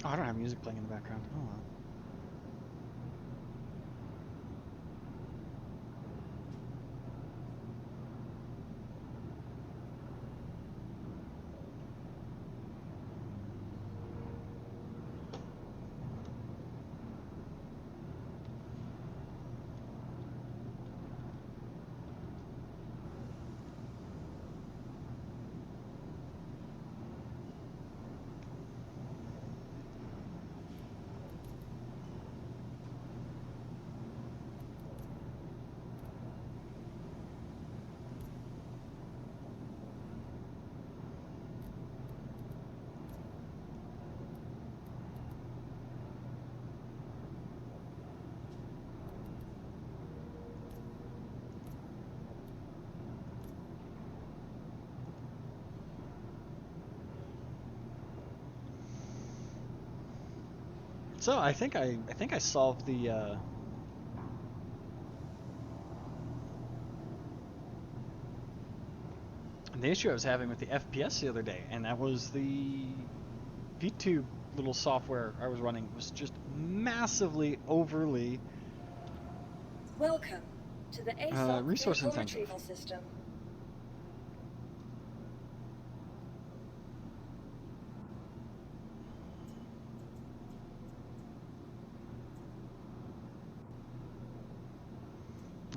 Oh, I don't have music playing in the background. Oh well. So I think I solved the issue I was having with the FPS the other day, and that was the VTube little software I was running was just massively overly Welcome to the ASOC resource vehicle intensive. retrieval system.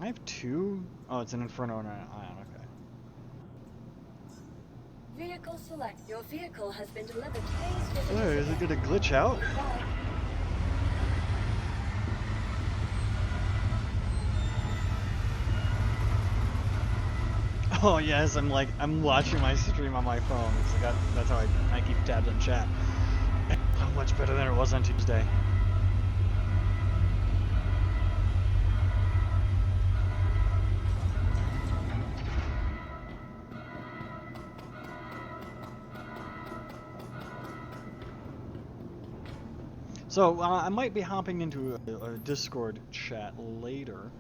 I have two. Oh, it's an Inferno and an Ion. Okay. Vehicle select. Your vehicle has been delivered to Hayes Oh, Visitors is it gonna Academy. glitch out? Goodbye. Oh yes, I'm watching my stream on my phone. That's how I keep tabs on chat. How much better than it was on Tuesday. So I might be hopping into a Discord chat later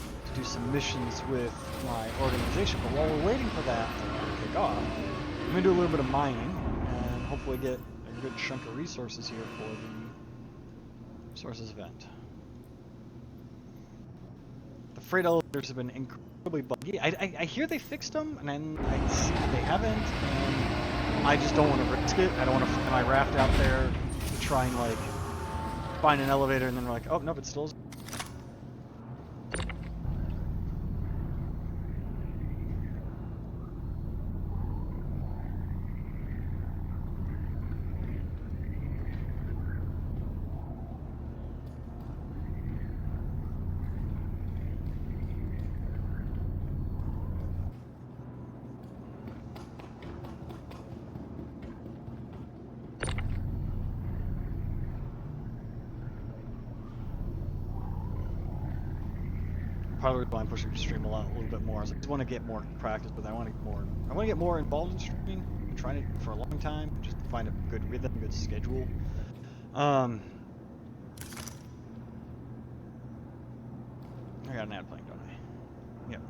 to do some missions with my organization. But while we're waiting for that to kick off, I'm gonna do a little bit of mining and hopefully get a good chunk of resources here for the resources event. The freight elevators have been incredibly buggy. I hear they fixed them, and then I see that they haven't, and I just don't want to risk it. I don't want to fly my raft out there to try and like find an elevator, and then we're like, oh nope, it still is. Probably why I'm pushing stream a little bit more. Is I just want to get more practice, but I want to get more. I want to get more involved in streaming. I've been trying to do it for a long time, just find a good rhythm, good schedule. Um, I got an ad playing, don't I? Yep.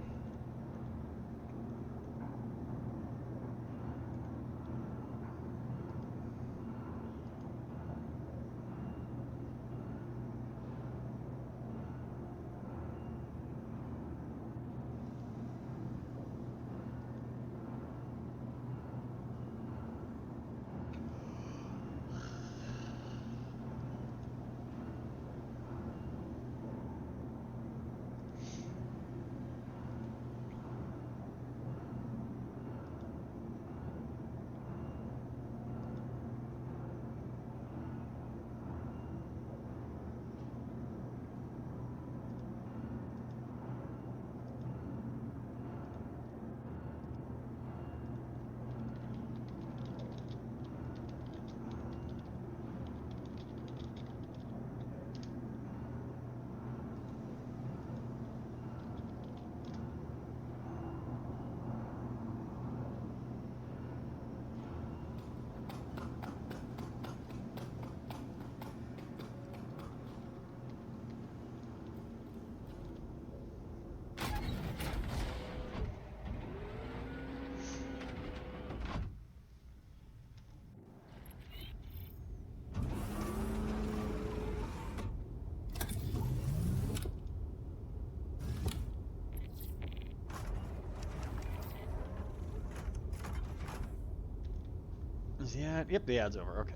Is the ad? Yep, the ad's over. Okay.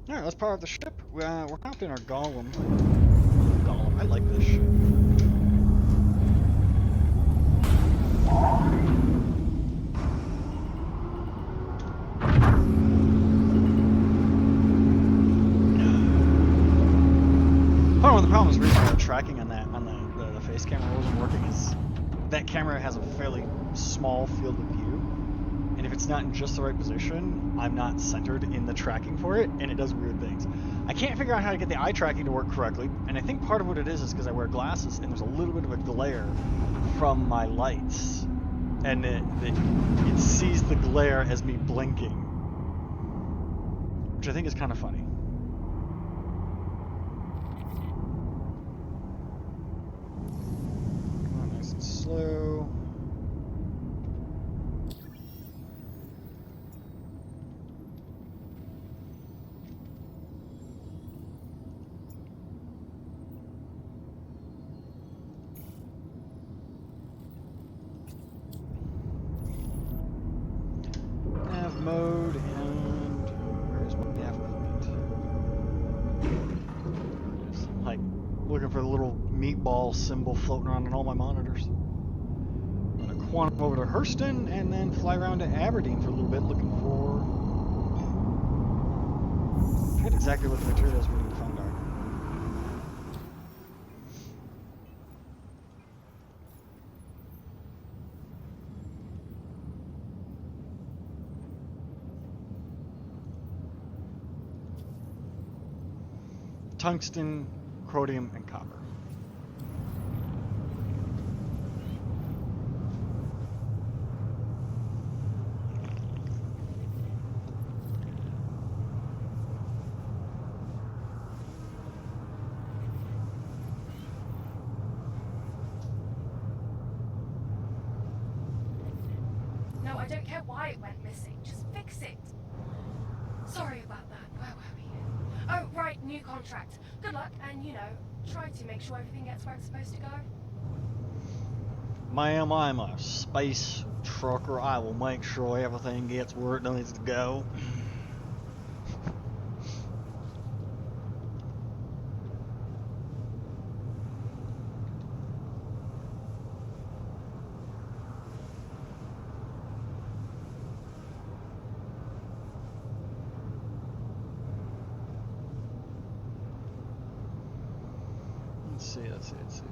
Alright, let's power up the ship. We're hopping our Golem. Golem, I like this ship. Part of the problem is the reason why the tracking on that the face camera wasn't working is that camera has a fairly small field of view. And if it's not in just the right position, I'm not centered in the tracking for it, and it does weird things. I can't figure out how to get the eye tracking to work correctly, and I think part of what it is because I wear glasses, and there's a little bit of a glare from my lights, and it sees the glare as me blinking, which I think is kind of funny. Come on, nice and slow. Mode, and where's my nav movement? Just like looking for the little meatball symbol floating around on all my monitors. I'm gonna quantum over to Hurston and then fly around to Aberdeen for a little bit looking for... I forget exactly what the materials we need to find are. Tungsten, chromium, and copper. No, I don't care why it went missing. Just fix it. Sorry about that. Where were we? Oh, right, new contract. Good luck, and try to make sure everything gets where it's supposed to go. Ma'am, I'm a space trucker. I will make sure everything gets where it needs to go. Let's see.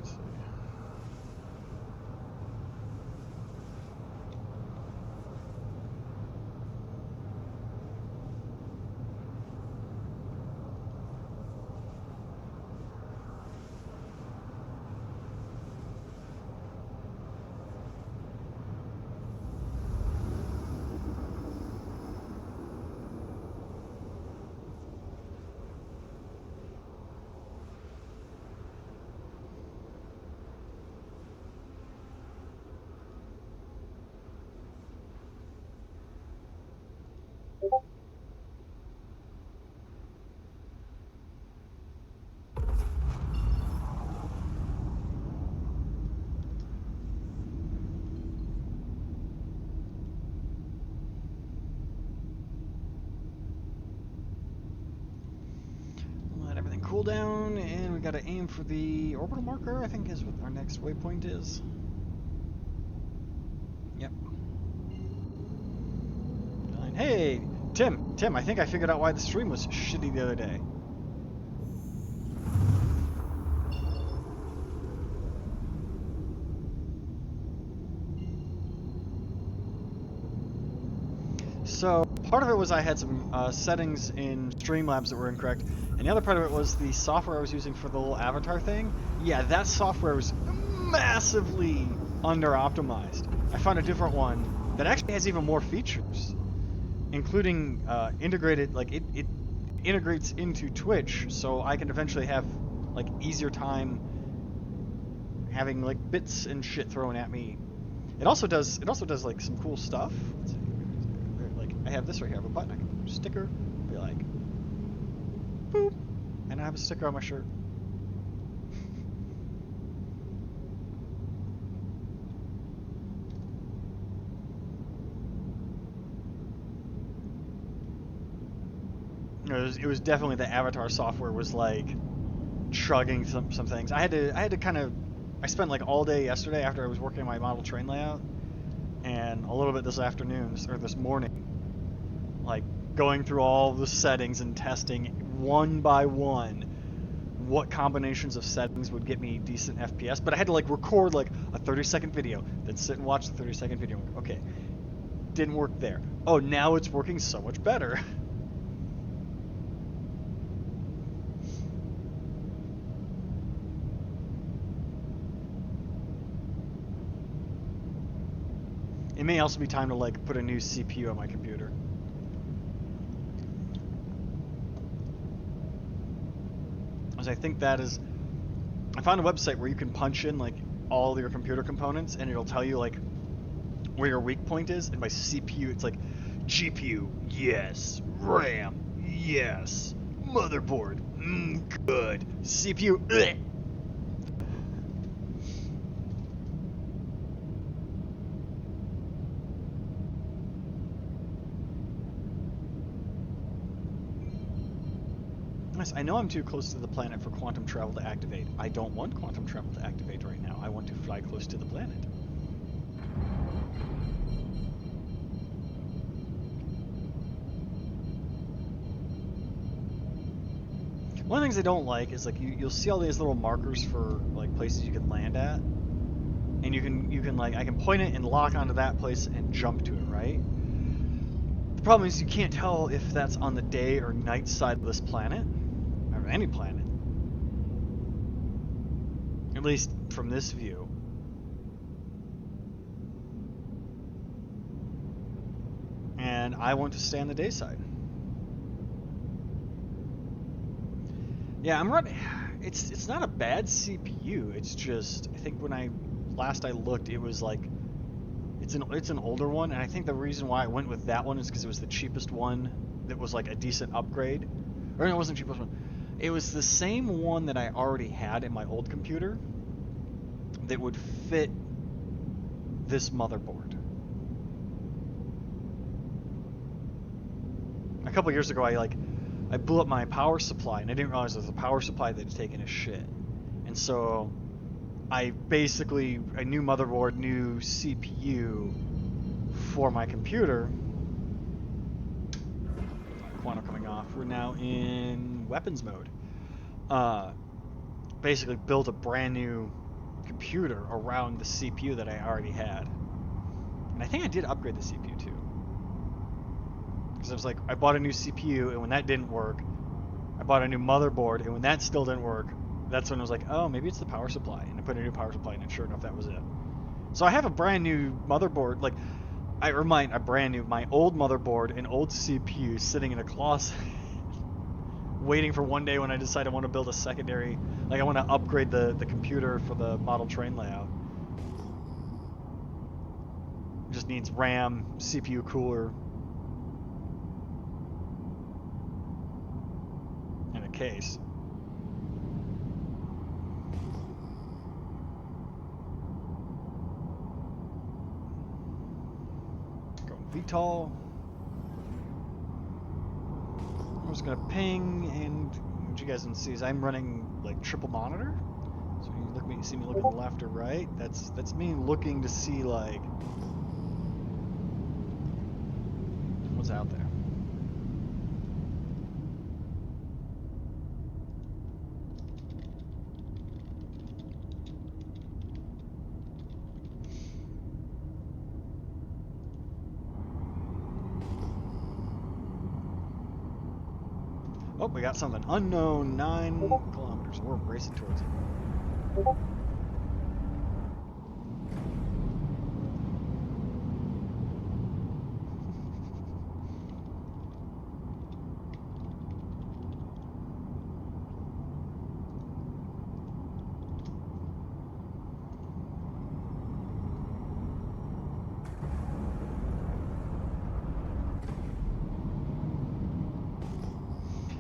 Cool down, and we gotta aim for the orbital marker, I think is what our next waypoint is. Yep. Fine. Hey, Tim, I think I figured out why the stream was shitty the other day. So, part of it was I had some settings in Streamlabs that were incorrect, and the other part of it was the software I was using for the little avatar thing. Yeah, that software was massively under-optimized. I found a different one that actually has even more features. including integrated, like it integrates into Twitch, so I can eventually have like easier time having like bits and shit thrown at me. It also does like some cool stuff. Let's see. Like I have this right here. I have a button. I can sticker. Be like, boop, and I have a sticker on my shirt. It was definitely the avatar software was like chugging some things. I had to kind of, I spent like all day yesterday after I was working on my model train layout, and a little bit this afternoon or this morning, like going through all the settings and testing one by one what combinations of settings would get me decent FPS. But I had to like record like a 30-second video, then sit and watch the 30-second video. Okay, didn't work there. Oh, now it's working so much better. It may also be time to like put a new CPU on my computer. As I think that is, I found a website where you can punch in like all your computer components and it'll tell you like where your weak point is. And by CPU, it's like GPU, yes. RAM, yes. Motherboard, good. CPU, ugh. I know I'm too close to the planet for quantum travel to activate. I don't want quantum travel to activate right now. I want to fly close to the planet. One of the things I don't like is like you'll see all these little markers for like places you can land at, and you can like I can point it and lock onto that place and jump to it, right? The problem is you can't tell if that's on the day or night side of this planet. Any planet, at least from this view. And I want to stay on the day side. Yeah, I'm running. It's not a bad CPU. It's just I think when I looked, it was like it's an older one, and I think the reason why I went with that one is because it was the cheapest one that was like a decent upgrade. Or no, it wasn't the cheapest one. It was the same one that I already had in my old computer that would fit this motherboard. A couple years ago, I blew up my power supply, and I didn't realize it was a power supply that had taken a shit. And so I basically, a new motherboard, new CPU for my computer. Quantum coming off. We're now in weapons mode. Basically built a brand new computer around the CPU that I already had. And I think I did upgrade the CPU too. Because I was like, I bought a new CPU, and when that didn't work, I bought a new motherboard, and when that still didn't work, that's when I was like, oh, maybe it's the power supply. And I put a new power supply in, and sure enough, that was it. So I have a brand new motherboard, like, my old motherboard and old CPU sitting in a closet, waiting for one day when I decide I want to build a secondary, like I want to upgrade the computer for the model train layout. It just needs RAM, CPU cooler, and a case. VTOL. I'm just gonna ping, and what you guys can see is I'm running like triple monitor. So you see me looking left or right. That's me looking to see like what's out there. Oh, we got something unknown, 9 kilometers. We're racing towards it.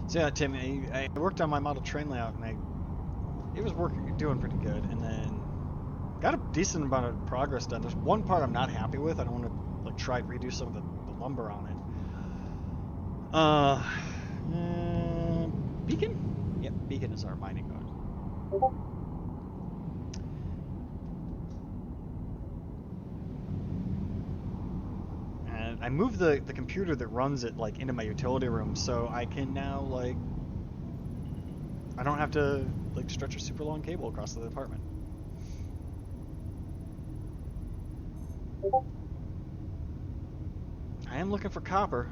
So yeah, Tim, I worked on my model train layout, and it was doing pretty good, and then got a decent amount of progress done. There's one part I'm not happy with. I don't want to like try to redo some of the lumber on it. Beacon? Yep, Beacon is our mining node. And I moved the computer that runs it like into my utility room, so I can now like I don't have to like stretch a super long cable across the apartment. I am looking for copper.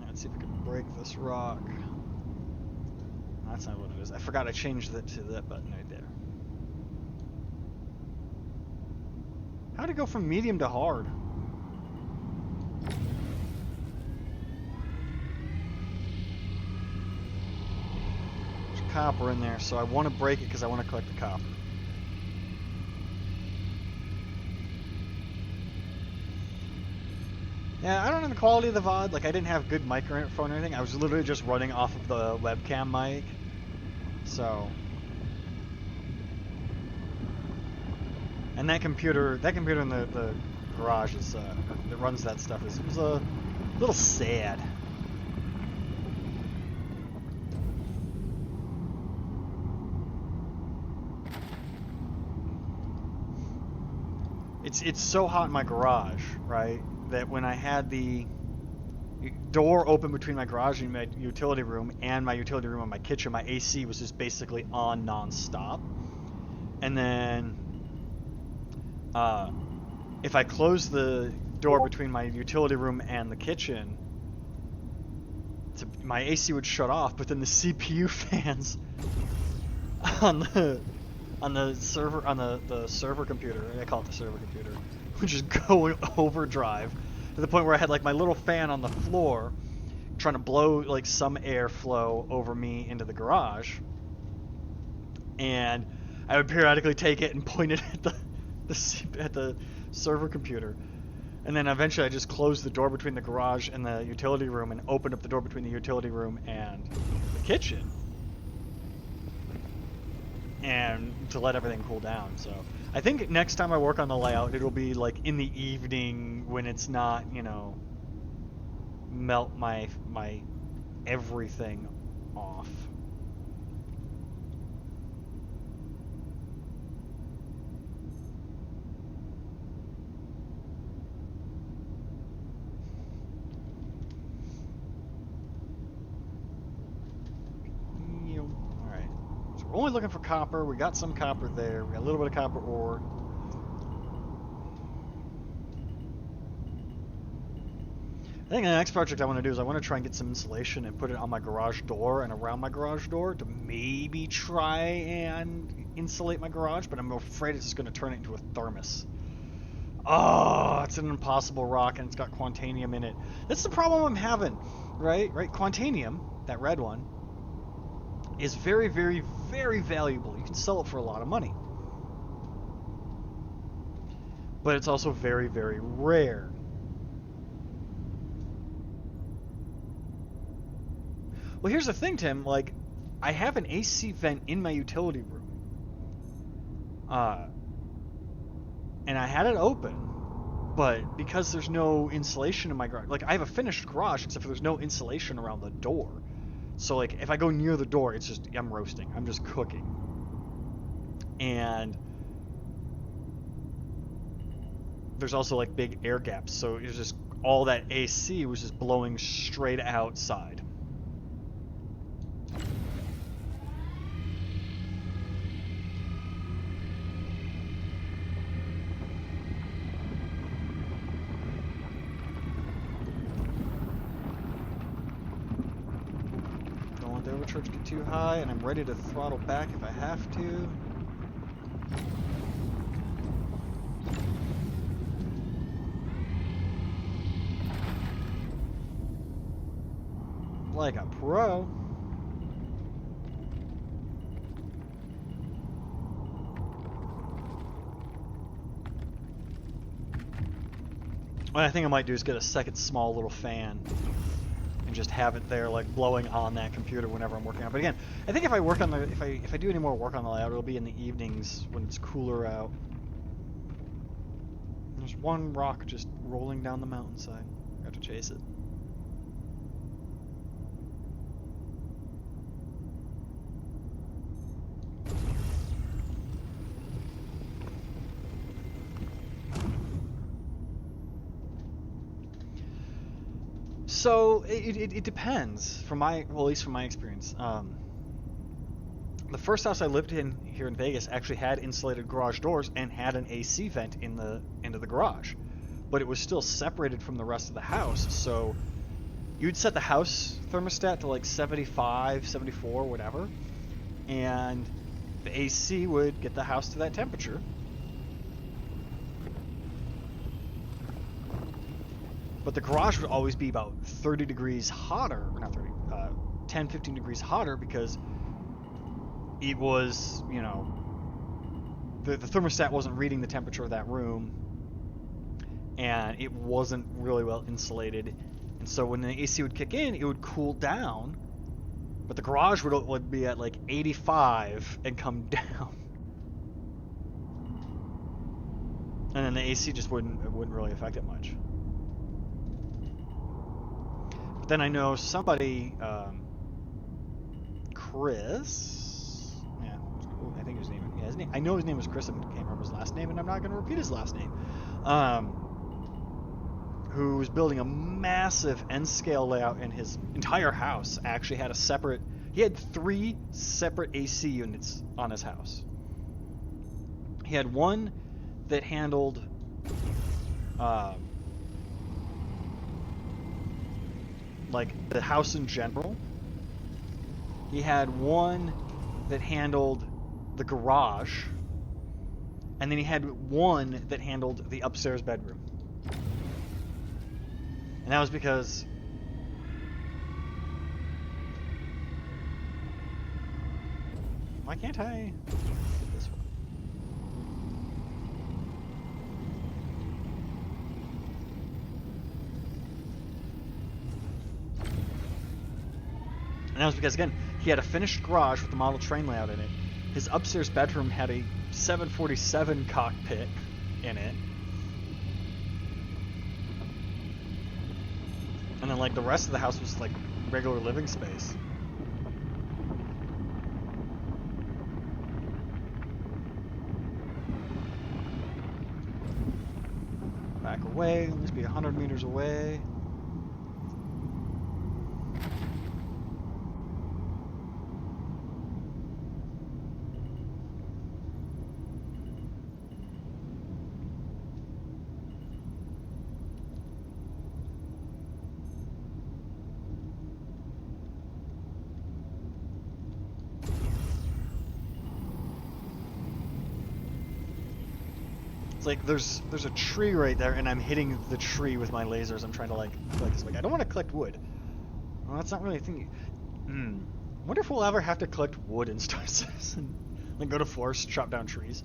Let's see if we can break this rock. That's not what it is. I forgot I changed it to that button right there. How'd it go from medium to hard? There's copper in there, so I want to break it because I want to collect the copper. Yeah, I don't know the quality of the VOD. Like, I didn't have good microphone or anything. I was literally just running off of the webcam mic. So. And that computer in the garage is, that runs that stuff was a little sad. It's so hot in my garage, right? That when I had the door open between my garage and my utility room and my kitchen, my AC was just basically on non-stop. And then if I close the door between my utility room and the kitchen, my AC would shut off, but then the CPU fans on the server computer, I call it the server computer, would just go overdrive to the point where I had like my little fan on the floor trying to blow like some airflow over me into the garage, and I would periodically take it and point it at the server computer, and then eventually I just closed the door between the garage and the utility room and opened up the door between the utility room and the kitchen, and to let everything cool down. So I think next time I work on the layout, it'll be like in the evening when it's not, you know, melt my everything off. We're only looking for copper. We got some copper there. We got a little bit of copper ore. I think the next project I want to do is I want to try and get some insulation and put it on my garage door and around my garage door to maybe try and insulate my garage, but I'm afraid it's just going to turn it into a thermos. Oh, it's an impossible rock and it's got Quantanium in it. That's the problem I'm having, right? Quantanium, that red one, is very, very, very valuable. You can sell it for a lot of money. But it's also very, very rare. Well, here's the thing, Tim. Like, I have an AC vent in my utility room. And I had it open. But because there's no insulation in my garage, like, I have a finished garage, except for there's no insulation around the door. So, like, if I go near the door, it's just, I'm roasting. I'm just cooking. And there's also, like, big air gaps. So it was just, all that AC was just blowing straight outside. start to get too high, and I'm ready to throttle back if I have to. Like a pro. What I think I might do is get a second small little fan and just have it there, like blowing on that computer whenever I'm working on it. But again, I think if I work on the if I do any more work on the layout, it'll be in the evenings when it's cooler out. There's one rock just rolling down the mountainside. I have to chase it. So it depends from my, well, at least from my experience. The first house I lived in here in Vegas actually had insulated garage doors and had an AC vent in the end of the garage, but it was still separated from the rest of the house. So you'd set the house thermostat to like 75, 74, whatever, and the AC would get the house to that temperature. But the garage would always be about 30 degrees hotter, or not 30, 10, 15 degrees hotter, because it was, you know, the thermostat wasn't reading the temperature of that room, and it wasn't really well insulated. And so when the AC would kick in, it would cool down, but the garage would be at like 85 and come down. And then the AC just wouldn't really affect it much. Then I know somebody, Chris, yeah, I think his name, yeah, his name, I know his name was Chris, I can't remember his last name, and I'm not going to repeat his last name, who was building a massive N-scale layout, and his entire house actually had a separate, he had 3 separate AC units on his house. He had one that handled, like the house in general. He had one that handled the garage, and then he had one that handled the upstairs bedroom. And that was because why can't I get this one? And that was because, again, he had a finished garage with the model train layout in it. His upstairs bedroom had a 747 cockpit in it. And then, like, the rest of the house was, like, regular living space. Back away. Let's be 100 meters away. Like there's a tree right there, and I'm hitting the tree with my lasers. I'm trying to like collect this. Like I don't want to collect wood. Well, that's not really a thing. Wonder if we'll ever have to collect wood in Star Citizen. Like go to forests, chop down trees.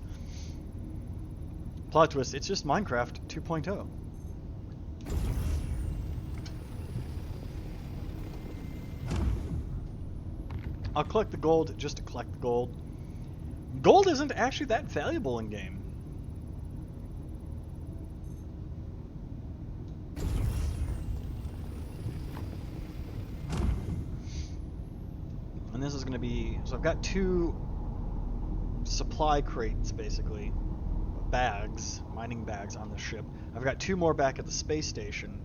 Plot twist: it's just Minecraft 2.0. I'll collect the gold just to collect the gold. Gold isn't actually that valuable in game. And this is going to be, so I've got 2 supply crates, basically, bags, mining bags on the ship. I've got 2 more back at the space station.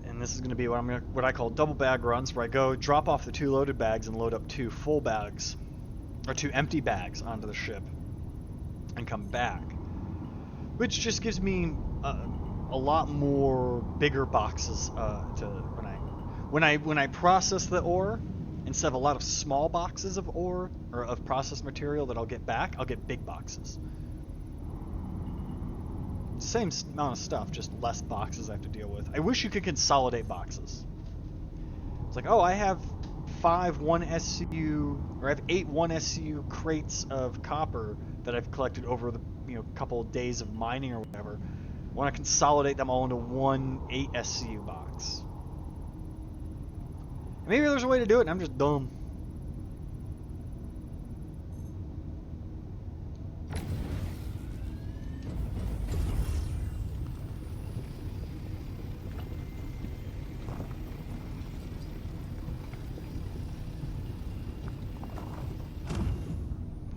And this is going to be what I call double bag runs, where I go drop off the 2 loaded bags and load up 2 full bags, or 2 empty bags onto the ship, and come back. Which just gives me a lot more bigger boxes to when I process the ore, instead of a lot of small boxes of ore or of processed material that I'll get back, I'll get big boxes. Same amount of stuff, just less boxes I have to deal with. I wish you could consolidate boxes. It's like, oh, I have 5 1SCU, or I have 8 1SCU crates of copper that I've collected over the couple of days of mining or whatever. I want to consolidate them all into one 8 SCU box. Maybe there's a way to do it, and I'm just dumb.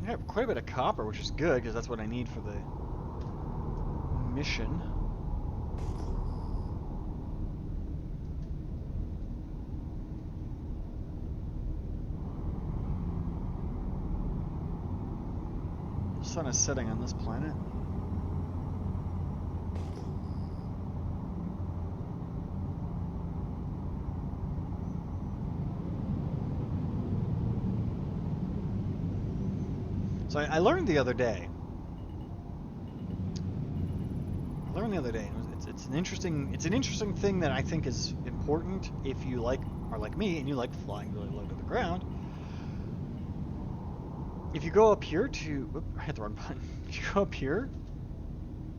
I have quite a bit of copper, which is good, because that's what I need for the mission. The sun is setting on this planet. So I learned the other day. It's an interesting thing that I think is important if you are like me and you like flying really low to the ground. If you go up here to, I hit the wrong button. If you go up here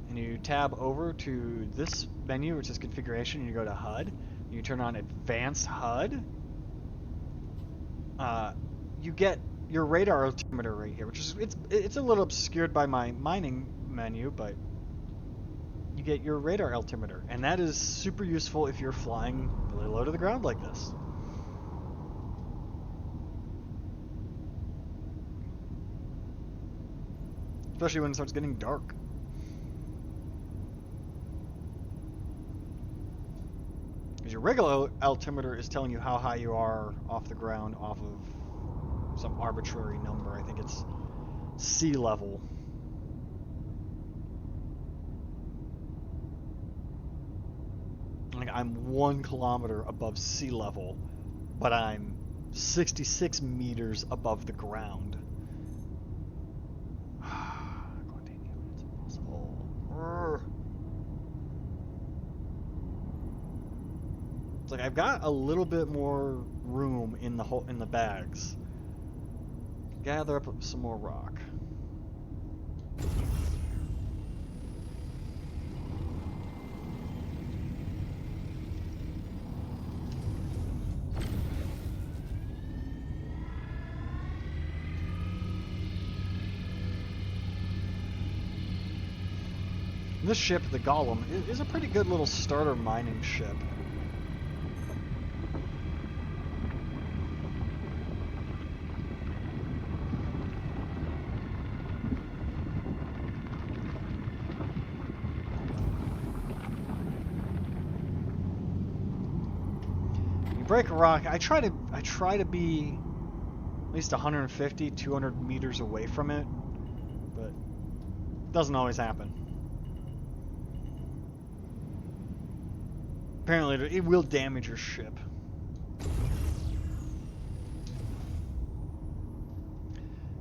and you tab over to this menu, which is configuration, and you go to HUD, and you turn on advanced HUD, you get your radar altimeter right here, which is it's a little obscured by my mining menu, but you get your radar altimeter, and that is super useful if you're flying really low to the ground like this. Especially when it starts getting dark. Because your regular altimeter is telling you how high you are off the ground off of some arbitrary number. I think it's sea level. Like I'm 1 kilometer above sea level, but I'm 66 meters above the ground. God dang it, it's impossible. It's like I've got a little bit more room in the bags. Gather up some more rock. This ship, the Golem, is a pretty good little starter mining ship. You break a rock, I try to be at least 150, 200 meters away from it, but it doesn't always happen. Apparently, it will damage your ship.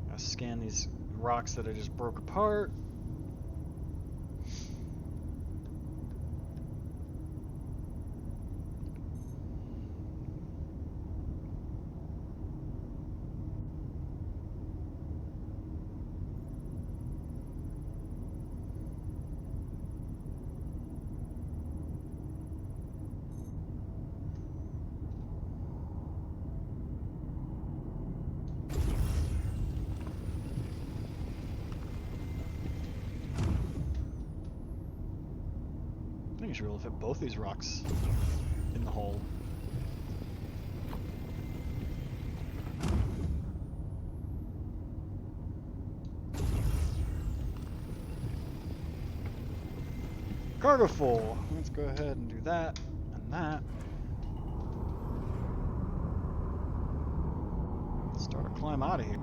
Gotta scan these rocks that I just broke apart. I think I should be able to fit both these rocks in the hole. Cargo full. Let's go ahead and do that and that. Let's start a climb out of here.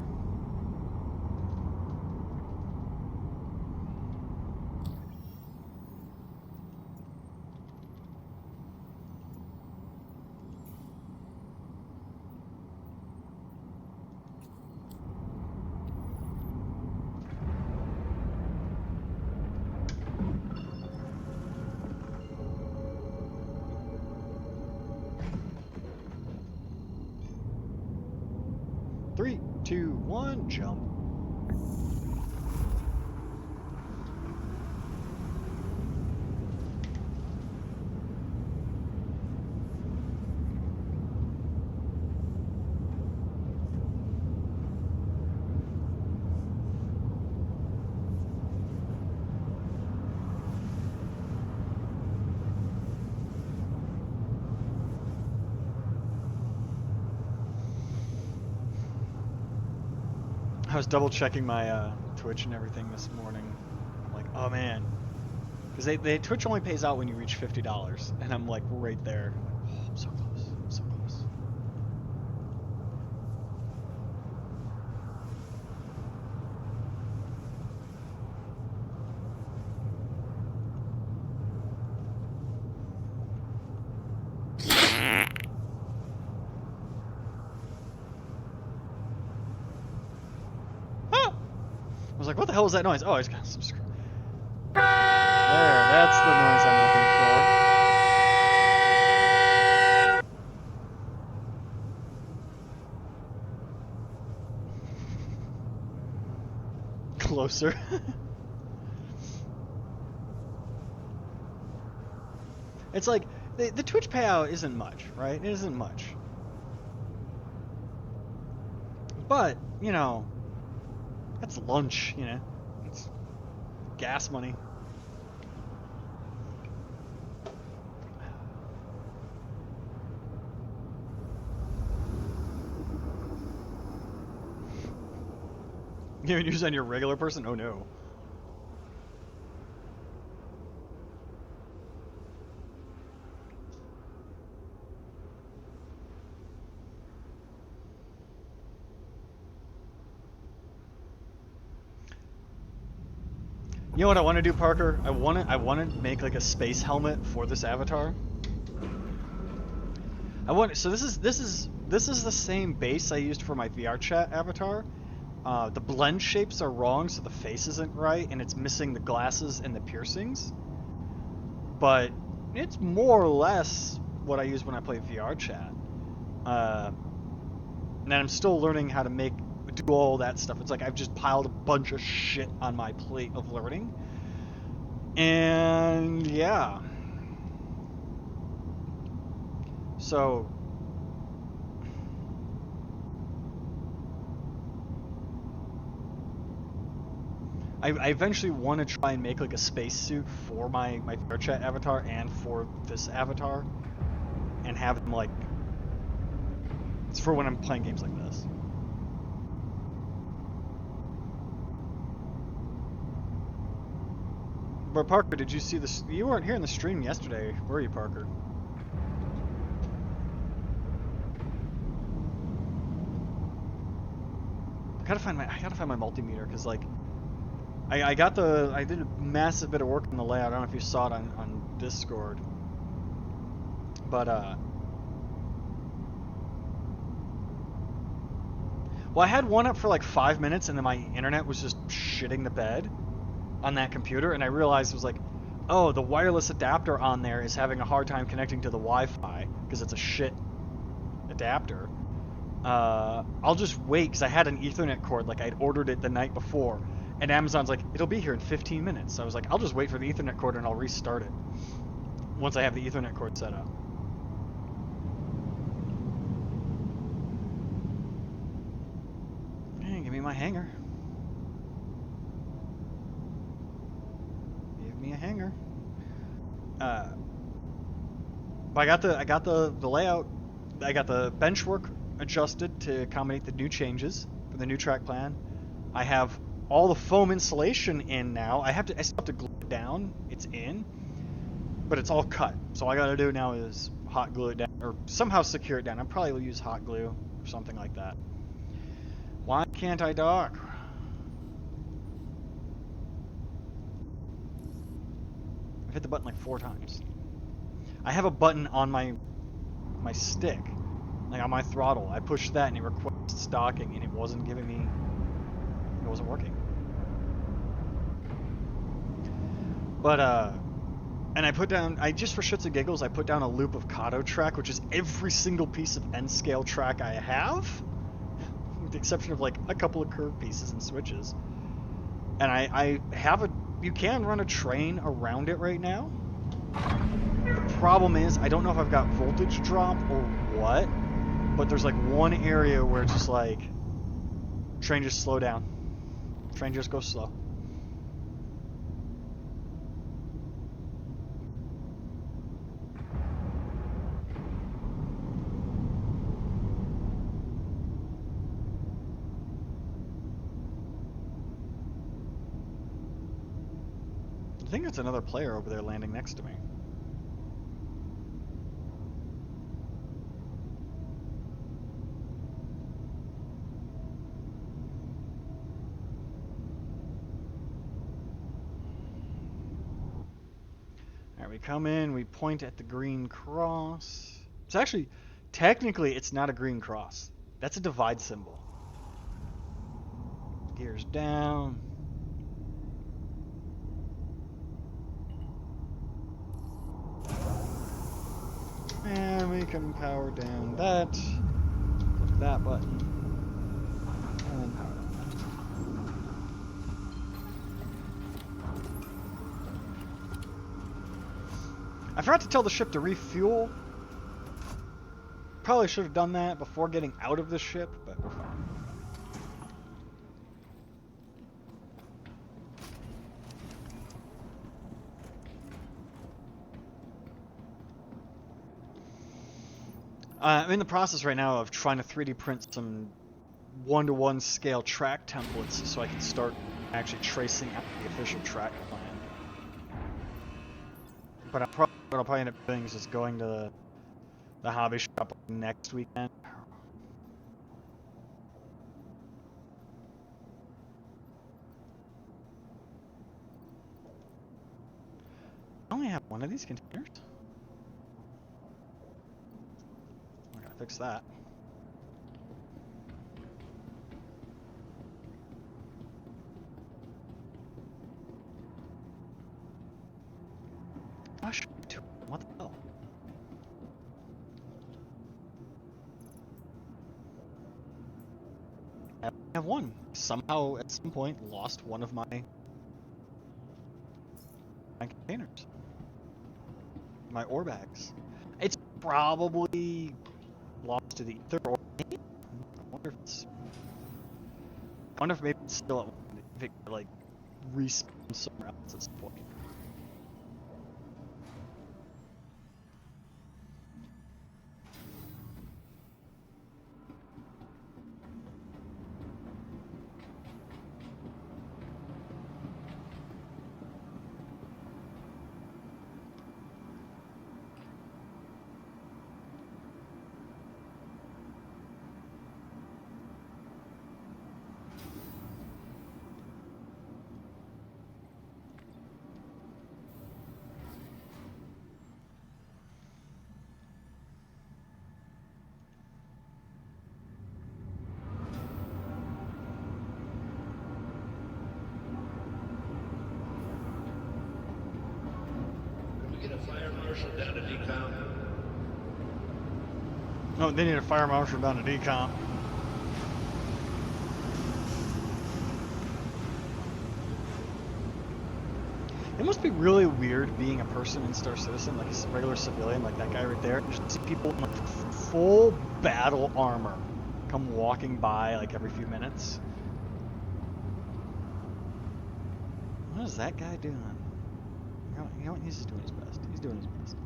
jump. I was double checking my Twitch and everything this morning. I'm like, oh man, because Twitch only pays out when you reach $50, and I'm like right there. Oh, I'm so close. I'm so close. I was like, what the hell was that noise? Oh, I just got some screw. There, that's the noise I'm looking for. Closer. It's like, the Twitch payout isn't much, right? It isn't much. But, you know, that's lunch, you know. It's gas money. You haven't used it on your regular person? Oh no. You know what I want to do, Parker? I want to make like a space helmet for this avatar. So this is the same base I used for my VR chat avatar. The blend shapes are wrong, so the face isn't right, and it's missing the glasses and the piercings. But it's more or less what I use when I play VR chat. And I'm still learning how to do all that stuff. It's like I've just piled a bunch of shit on my plate of learning. And yeah. So I eventually want to try and make like a spacesuit for my VR chat avatar and for this avatar, and have them like, it's for when I'm playing games like this. But Parker, did you see this? You weren't here in the stream yesterday, were you, Parker? I gotta find my multimeter, because like I did a massive bit of work on the layout. I don't know if you saw it on Discord, but well, I had one up for like 5 minutes, and then my internet was just shitting the bed on that computer, and I realized it was like, oh, the wireless adapter on there is having a hard time connecting to the Wi-Fi because it's a shit adapter. I'll just wait, because I had an Ethernet cord, like I'd ordered it the night before, and Amazon's like, it'll be here in 15 minutes. So I was like, I'll just wait for the Ethernet cord and I'll restart it once I have the Ethernet cord set up. Hey, give me my hanger. Give me a hanger. But I got the layout. I got the bench work adjusted to accommodate the new changes for the new track plan. I have all the foam insulation in now. I still have to glue it down. It's in, but it's all cut. So all I gotta do now is hot glue it down, or somehow secure it down. I probably will use hot glue or something like that. Why can't I dock? I've hit the button like 4 times. I have a button on my stick, like on my throttle. I pushed that and it requests docking, and it wasn't giving me. It wasn't working. But and I just for shits and giggles, I put down a loop of Kato track, which is every single piece of N-scale track I have. with the exception of like a couple of curved pieces and switches. And I have a, you can run a train around it right now. The problem is, I don't know if I've got voltage drop or what, but there's like one area where it's just like, train just slow down. Train just goes slow. I think it's another player over there landing next to me. Alright, we come in, we point at the green cross. It's actually, technically, it's not a green cross. That's a divide symbol. Gears down. And we can power down that. Click that button. And then power down that. I forgot to tell the ship to refuel. Probably should have done that before getting out of the ship, but we're fine. I'm in the process right now of trying to 3D print some one-to-one scale track templates so I can start actually tracing out the official track plan. But what I'll probably end up doing is just going to the hobby shop next weekend. I only have one of these containers. I gotta fix that. Gosh, what the hell? I have one. Somehow, at some point, lost one of my containers. My ore bags. It's probably lost to the ether, or maybe, I wonder if it's. I wonder if maybe it's still at one. If it like respawns somewhere else at some point. Down to decomp. Oh, they need a fire marshal down to decomp. It must be really weird being a person in Star Citizen, like a regular civilian, like that guy right there. You just see people in like full battle armor come walking by like every few minutes. What is that guy doing? You know what? He's just doing his best. He's doing his best.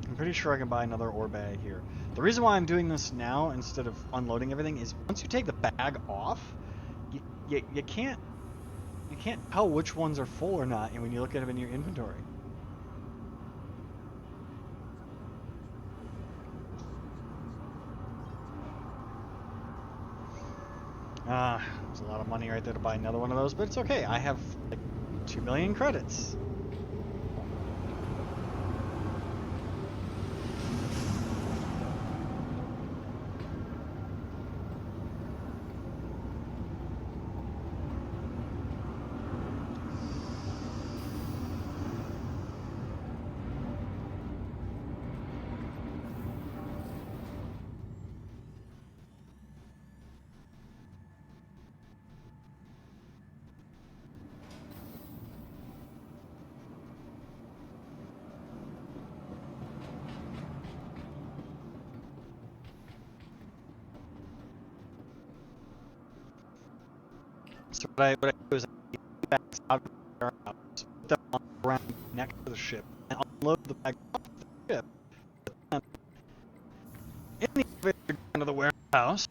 I'm pretty sure I can buy another ore bag here. The reason why I'm doing this now instead of unloading everything is once you take the bag off, you can't tell which ones are full or not when you look at them in your inventory. There's a lot of money right there to buy another one of those, but it's okay. I have like 2 million credits. So what I do is I keep the bags out of the warehouse, put them on the ground next to the ship, and unload the bag off the ship. And in the elevator down to the warehouse,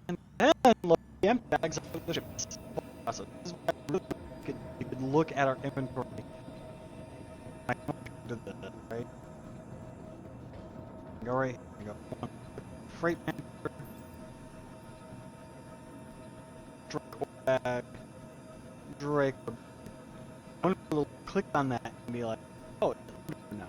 and then load the empty bags out of the ship. It's a simple process. This is why I really you could look at our inventory. I do that, right? Go right here. I go one freight manager, Drake bag, Drake. I want to click on that and be like, oh, it's loaded now.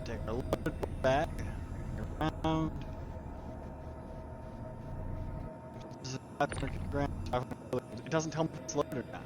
Take a look back, around. This is 500 grand. 500. It doesn't tell me if it's loaded or not.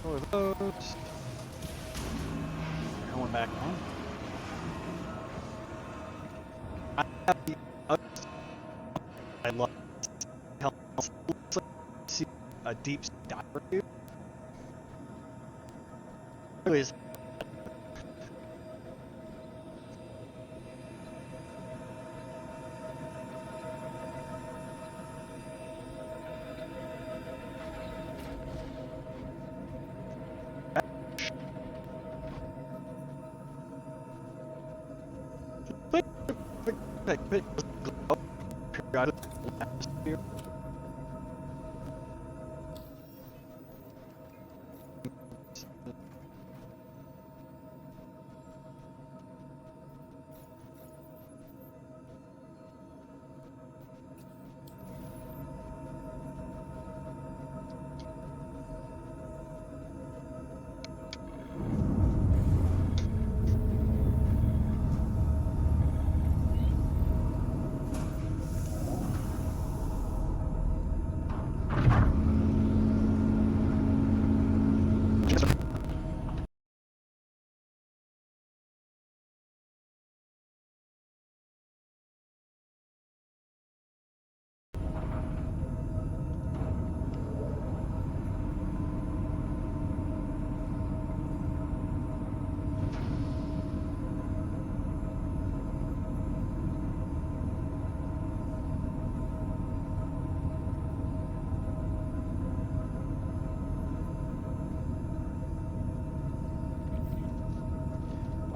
Four of those. Going back on. I have the other. I love. Looks like see a deep sea diver here. Really is.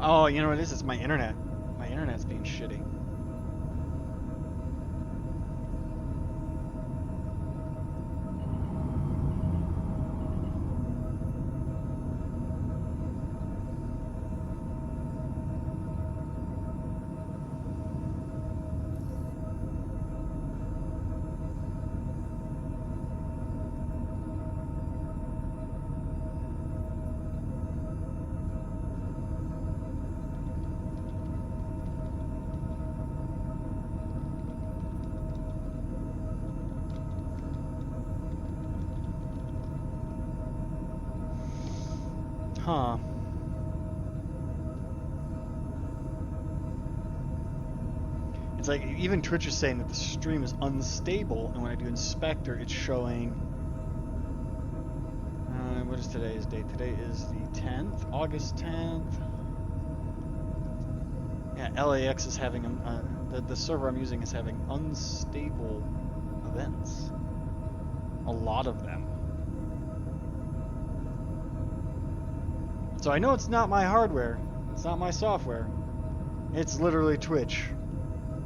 Oh, you know what it is? It's my internet. My internet's being shitty. Huh. It's like even Twitch is saying that the stream is unstable, and when I do inspector, it's showing. What is today's date? Today is the 10th, August 10th. Yeah, LAX is having the server I'm using is having unstable events. A lot of them. So I know it's not my hardware. It's not my software. It's literally Twitch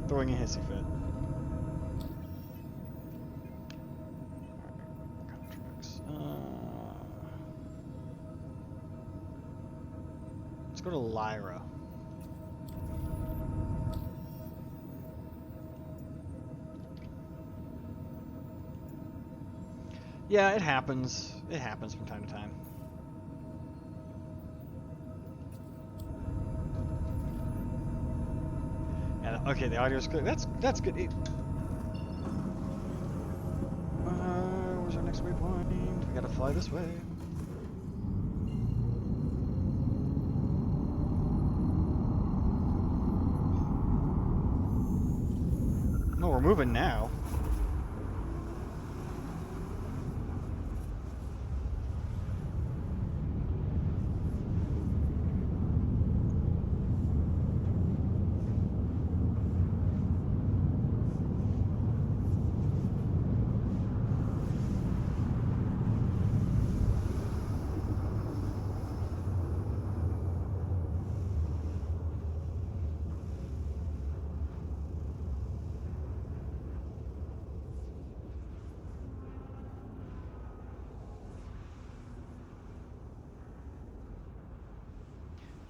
throwing a hissy fit. Contracts. Let's go to Lyra. Yeah, it happens. It happens from time to time. Yeah, okay, the audio's clear. That's good. Where's our next waypoint? We gotta fly this way. No, we're moving now.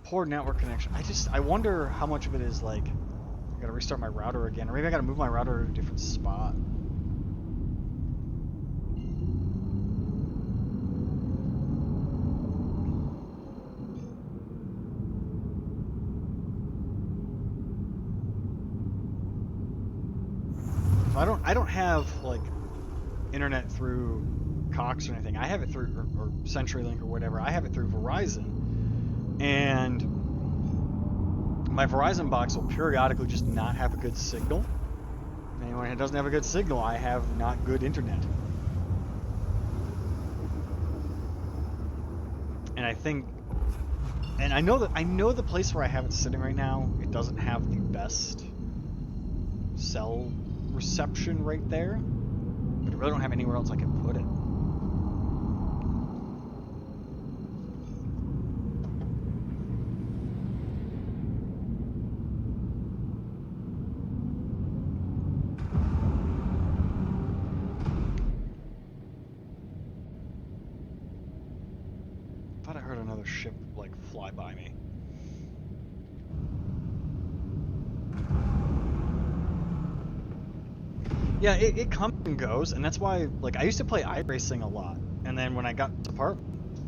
Poor network connection. I wonder how much of it is like, I gotta restart my router again, or maybe I gotta move my router to a different spot. I don't have like internet through Cox or anything. I have it through or CenturyLink or whatever. I have it through Verizon, and my Verizon box will periodically just not have a good signal. And when it doesn't have a good signal, I have not good internet. And I know the place where I have it sitting right now, it doesn't have the best cell reception right there, but I really don't have anywhere else I can put it. Thought I heard another ship like fly by me. Yeah, it comes and goes, and that's why, like, I used to play iRacing a lot, and then when I got this apartment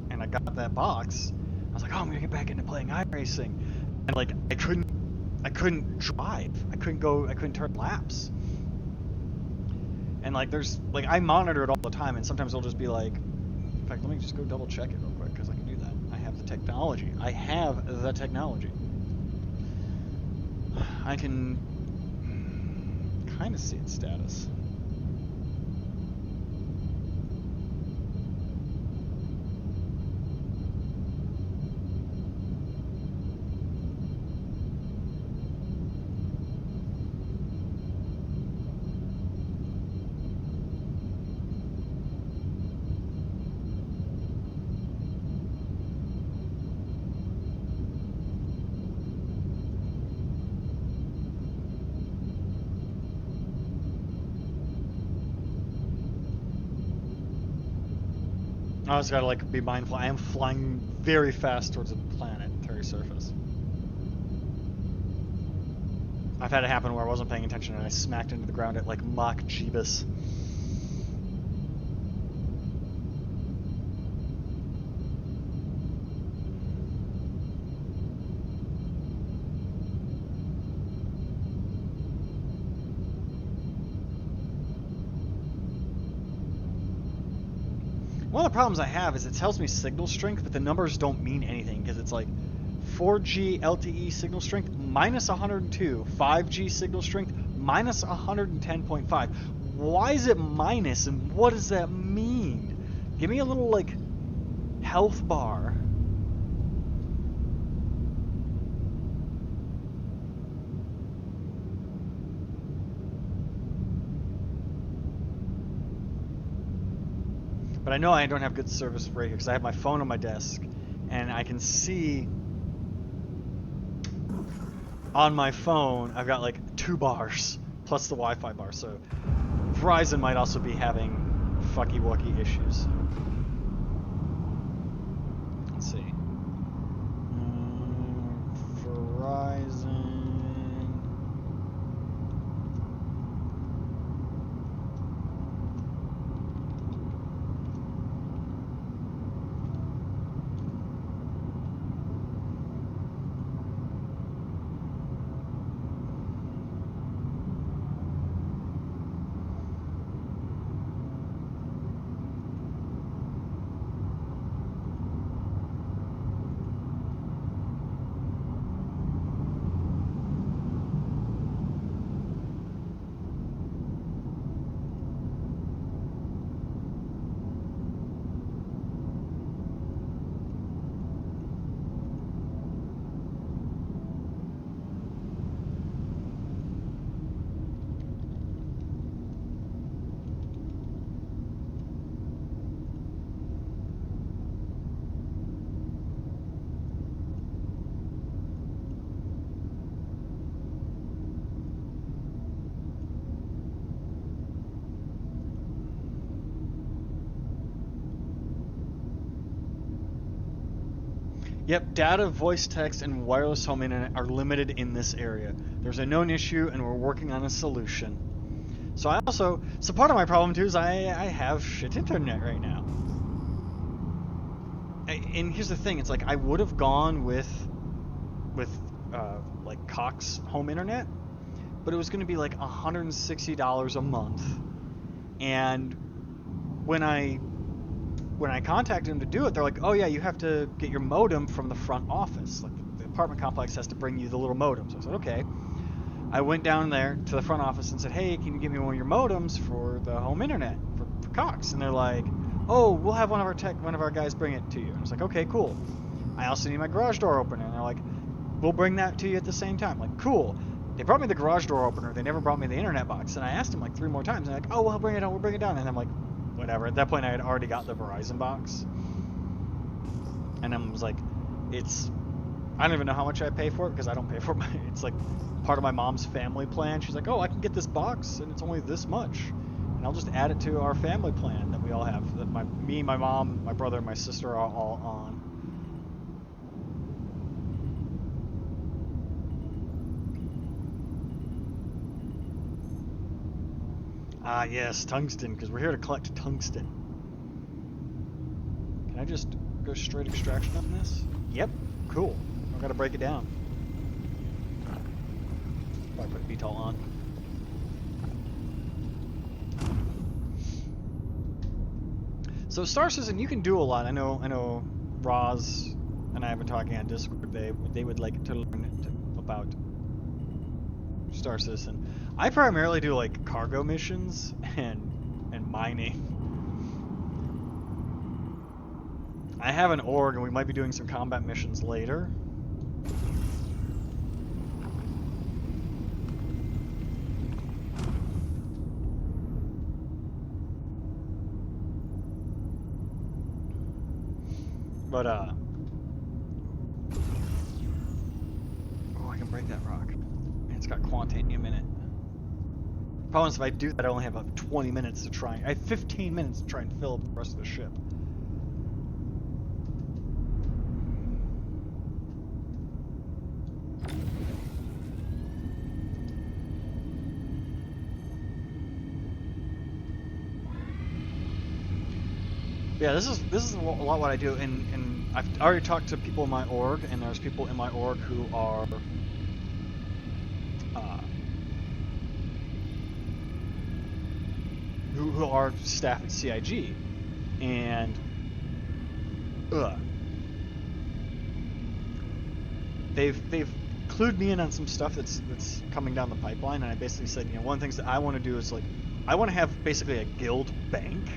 and I got that box, I was like, oh, I'm gonna get back into playing iRacing, and like, I couldn't drive, I couldn't turn laps, and like, there's, like, I monitor it all the time, and sometimes it'll just be like, in fact, let me just go double check it real quick, because I can do that. I have the technology. I can kind of see its status. I just gotta like be mindful. I am flying very fast towards the planetary surface. I've had it happen where I wasn't paying attention and I smacked into the ground at like Mach Jeebus. One of the problems I have is it tells me signal strength, but the numbers don't mean anything because it's like 4G LTE signal strength minus 102, 5G signal strength minus 110.5. Why is it minus, and what does that mean? Give me a little, like, health bar. But I know I don't have good service right here because I have my phone on my desk, and I can see on my phone I've got like 2 bars plus the Wi-Fi bar, so Verizon might also be having fucky-wucky issues. Let's see. Verizon. Yep, data, voice, text, and wireless home internet are limited in this area. There's a known issue, and we're working on a solution. So part of my problem too is I have shit internet right now. And here's the thing, it's like I would have gone with like Cox home internet, but it was going to be like $160 a month. And when I contacted them to do it, they're like, oh yeah, you have to get your modem from the front office. Like the apartment complex has to bring you the little modem. So I said, okay. I went down there to the front office and said, hey, can you get me one of your modems for the home internet for Cox? And they're like, oh, we'll have one of our guys bring it to you. And I was like, okay, cool. I also need my garage door opener. And they're like, we'll bring that to you at the same time. I'm like, cool. They brought me the garage door opener. They never brought me the internet box. And I asked them like 3 more times. And they're like, oh, we'll bring it down. And I'm like, whatever. At that point, I had already got the Verizon box. And I was like, I don't even know how much I pay for it because I don't pay for it. It's like part of my mom's family plan. She's like, oh, I can get this box and it's only this much. And I'll just add it to our family plan that we all have. That me, my mom, my brother, and my sister are all on. Ah, yes, tungsten, because we're here to collect tungsten. Can I just go straight extraction on this? Yep, cool. I've got to break it down. Probably put VTOL on. So Star Citizen, you can do a lot. I know Roz and I have been talking on Discord. They would like to learn about Star Citizen. I primarily do like cargo missions and mining. I have an org and we might be doing some combat missions later. But oh, I can break that rock. It's got quantanium in it. Problem is, if I do that, I only have about 20 minutes to try. I have 15 minutes to try and fill up the rest of the ship. Yeah, this is a lot what I do, and I've already talked to people in my org, and there's people in my org who are who are staff at CIG, and ugh. They've clued me in on some stuff that's coming down the pipeline, and I basically said, you know, one of the things that I want to do is like, I want to have basically a guild bank.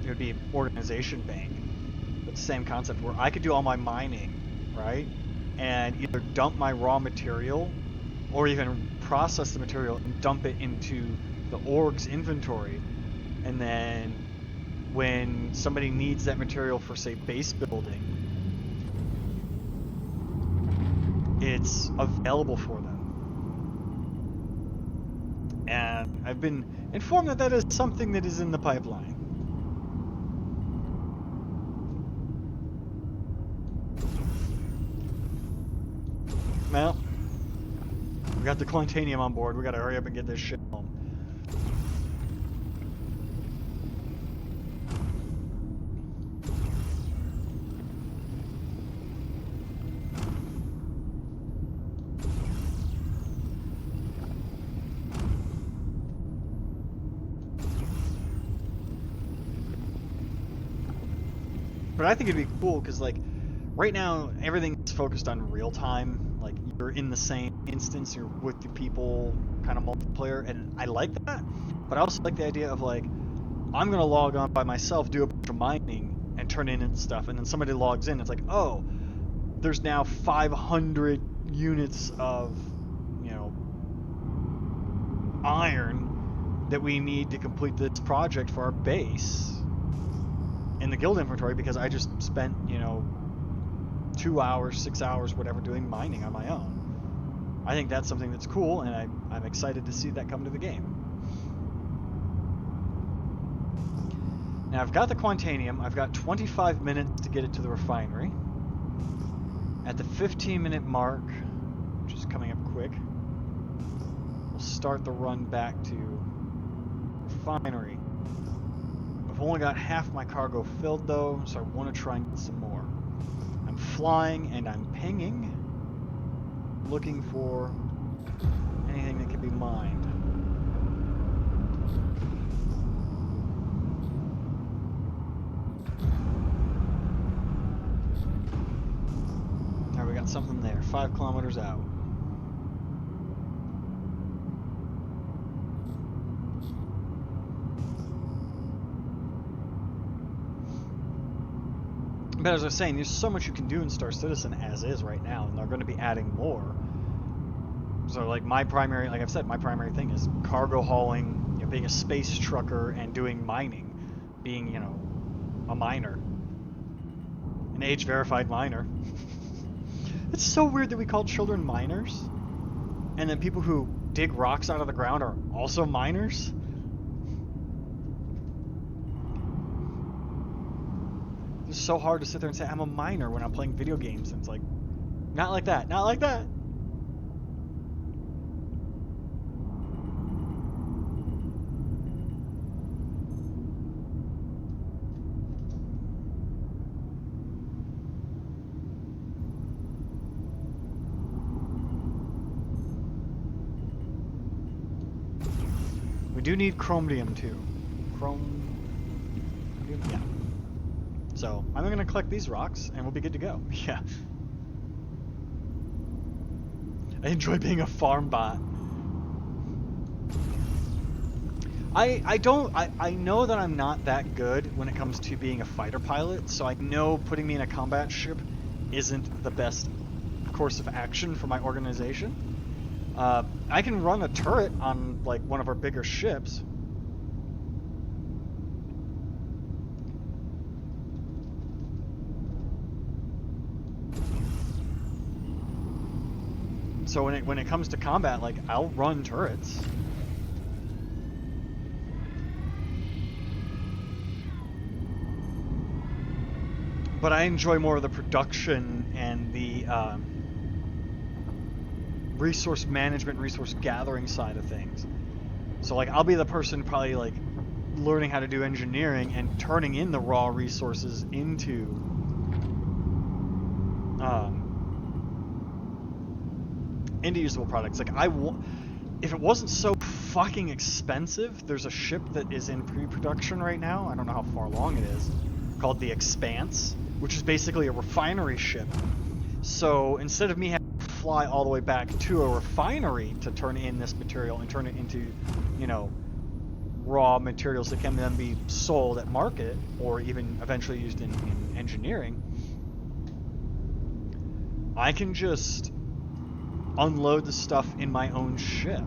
It would be an organization bank, but the same concept where I could do all my mining, right, and either dump my raw material, or even process the material and dump it into the org's inventory, and then when somebody needs that material for, say, base building, it's available for them. And I've been informed that that is something that is in the pipeline. Well, we got the Quantanium on board. We gotta hurry up and get this shit home. But I think it'd be cool because, like, right now everything's focused on real time. Like, you're in the same instance, you're with the people, kind of multiplayer, and I like that. But I also like the idea of, like, I'm gonna log on by myself, do a bunch of mining, and turn in stuff, and then somebody logs in. It's like, oh, there's now 500 units of, you know, iron that we need to complete this project for our base in the guild inventory because I just spent, you know, 2 hours, 6 hours, whatever, doing mining on my own. I think that's something that's cool, and I'm excited to see that come to the game. Now I've got the Quantanium. I've got 25 minutes to get it to the refinery. At the 15-minute mark, which is coming up quick, we'll start the run back to refinery. I've only got half my cargo filled though, so I want to try and get some more. I'm flying and I'm pinging, looking for anything that can be mined. Alright, we got something there, 5 kilometers out. But as I was saying, there's so much you can do in Star Citizen as is right now, and they're going to be adding more. So, like, my primary, like I've said, my primary thing is cargo hauling, you know, being a space trucker, and doing mining, being, you know, a miner, an age-verified miner. It's so weird that we call children miners, and then people who dig rocks out of the ground are also miners. It's so hard to sit there and say I'm a miner when I'm playing video games, and it's like, not like that, not like that. We do need chromium too. Yeah. So, I'm going to collect these rocks, and we'll be good to go. Yeah. I enjoy being a farm bot. I know that I'm not that good when it comes to being a fighter pilot, so I know putting me in a combat ship isn't the best course of action for my organization. I can run a turret on, like, one of our bigger ships. So when it comes to combat, like, I'll run turrets. But I enjoy more of the production and the resource management, resource gathering side of things. So, like, I'll be the person probably, like, learning how to do engineering and turning in the raw resources into usable products. Like, if it wasn't so fucking expensive, there's a ship that is in pre-production right now. I don't know how far along it is, called the Expanse, which is basically a refinery ship. So instead of me having to fly all the way back to a refinery to turn in this material and turn it into, you know, raw materials that can then be sold at market or even eventually used in engineering, I can just unload the stuff in my own ship.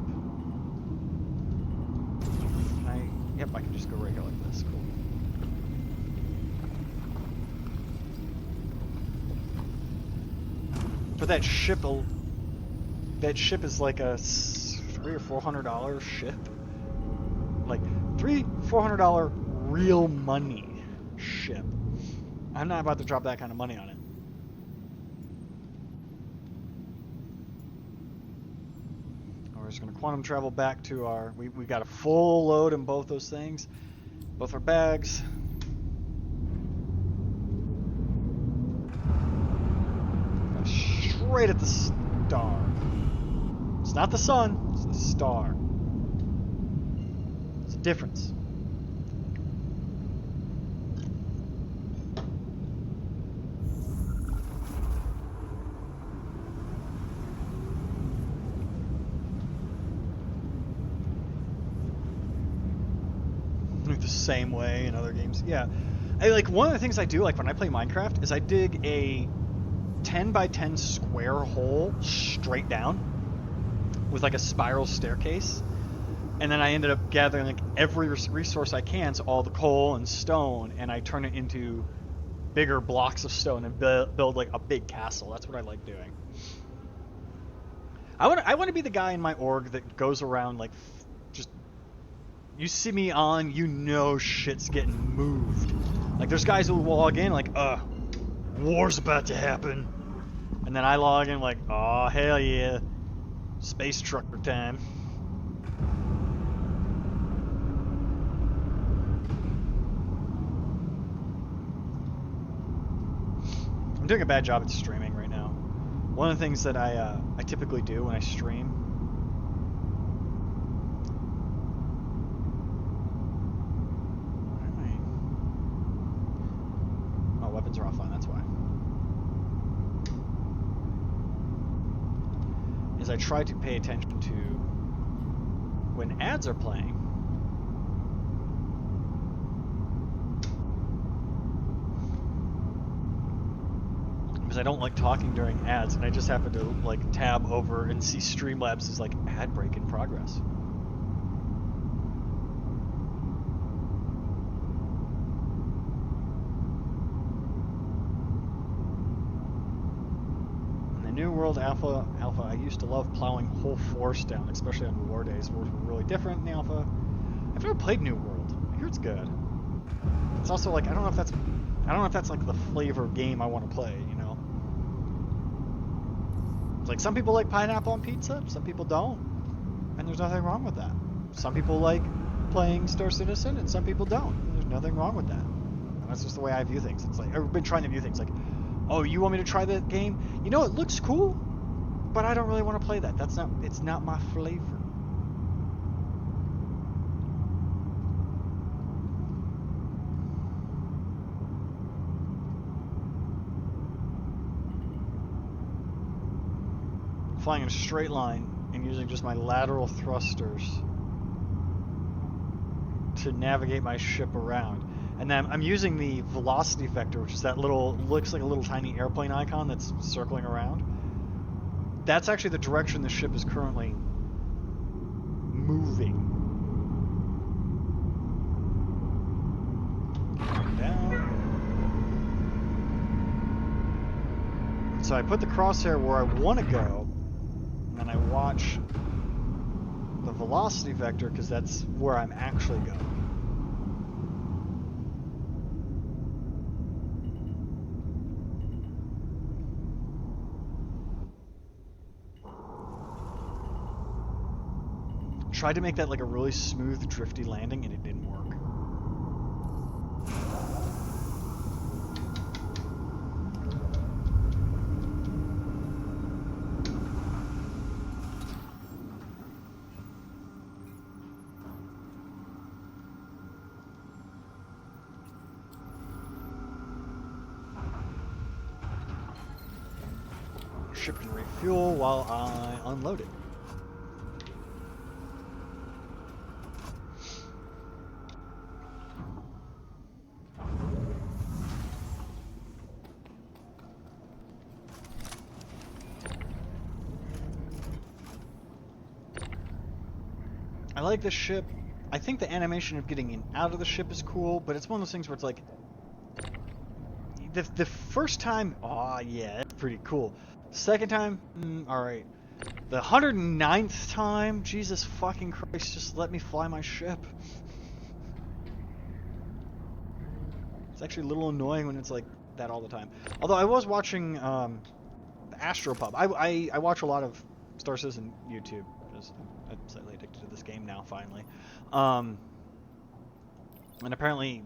Yep, I can just go right here like this. Cool. But that ship is like a $300 or $400 ship. Like $400 real money ship. I'm not about to drop that kind of money on it. We're just gonna quantum travel back to our. We got a full load in both those things, both our bags. Straight at the star. It's not the sun, it's the star. It's a difference. The same way in other games. Yeah. One of the things I do like when I play Minecraft is I dig a 10 by 10 square hole straight down with like a spiral staircase, and then I ended up gathering like every resource I can, so all the coal and stone, and I turn it into bigger blocks of stone and build like a big castle. That's what I like doing. I want to be the guy in my org that goes around like just, you see me on, you know shit's getting moved. Like there's guys who will log in like, war's about to happen. And then I log in like, oh hell yeah, space trucker time. I'm doing a bad job at streaming right now. One of the things that I typically do when I stream, weapons are offline, that's why. Is I try to pay attention to when ads are playing. Because I don't like talking during ads, and I just happen to like tab over and see Streamlabs is like ad break in progress. New World Alpha, I used to love plowing whole forests down, especially on war days. Wars were really different in the Alpha. I've never played New World. I hear it's good. It's also like I don't know if that's like the flavor of game I want to play, you know? It's like some people like pineapple on pizza, some people don't. And there's nothing wrong with that. Some people like playing Star Citizen and some people don't. And there's nothing wrong with that. And that's just the way I view things. It's like I've been trying to view things like, oh, you want me to try that game? You know, it looks cool, but I don't really want to play that. It's not my flavor. Flying in a straight line and using just my lateral thrusters to navigate my ship around. And then I'm using the velocity vector, which is that looks like a little tiny airplane icon that's circling around. That's actually the direction the ship is currently moving. Down. So I put the crosshair where I want to go, and then I watch the velocity vector because that's where I'm actually going. Tried to make that like a really smooth, drifty landing, and it didn't work. ship can refuel while I unload it. I like this ship. I think the animation of getting in out of the ship is cool, but it's one of those things where it's like the first time, oh yeah, that's pretty cool. Second time, all right. The 109th time, Jesus fucking Christ, just let me fly my ship. It's actually a little annoying when it's like that all the time. Although I was watching the Astropub. I watch a lot of Star Citizen YouTube because I'm slightly addicted to this game now. Finally, and apparently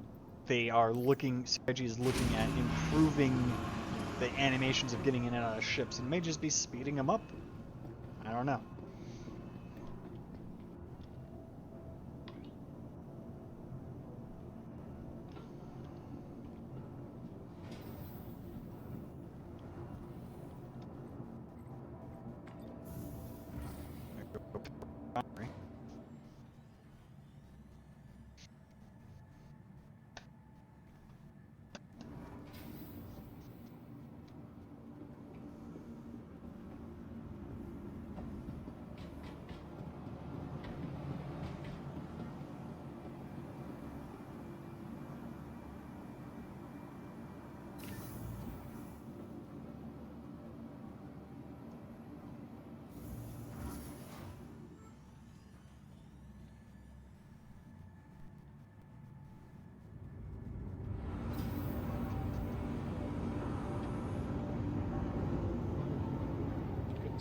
they are looking. CIG is looking at improving the animations of getting in and out of ships, and may just be speeding them up. I don't know.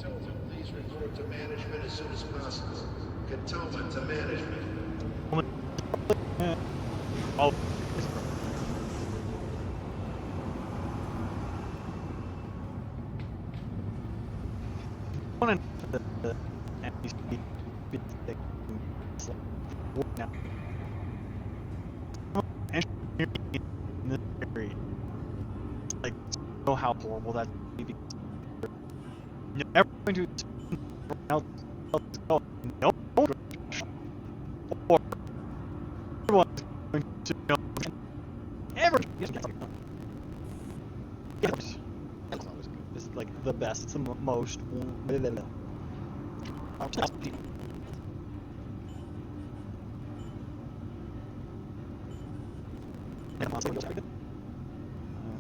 Cantonment, please report to management as soon as possible. Cantonment to management. Oh. Like, know how horrible that is. Never going to out. No. Or everyone's going to know. Everyone. It's like the best. It's the most.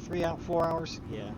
Three out, 4 hours? Yeah.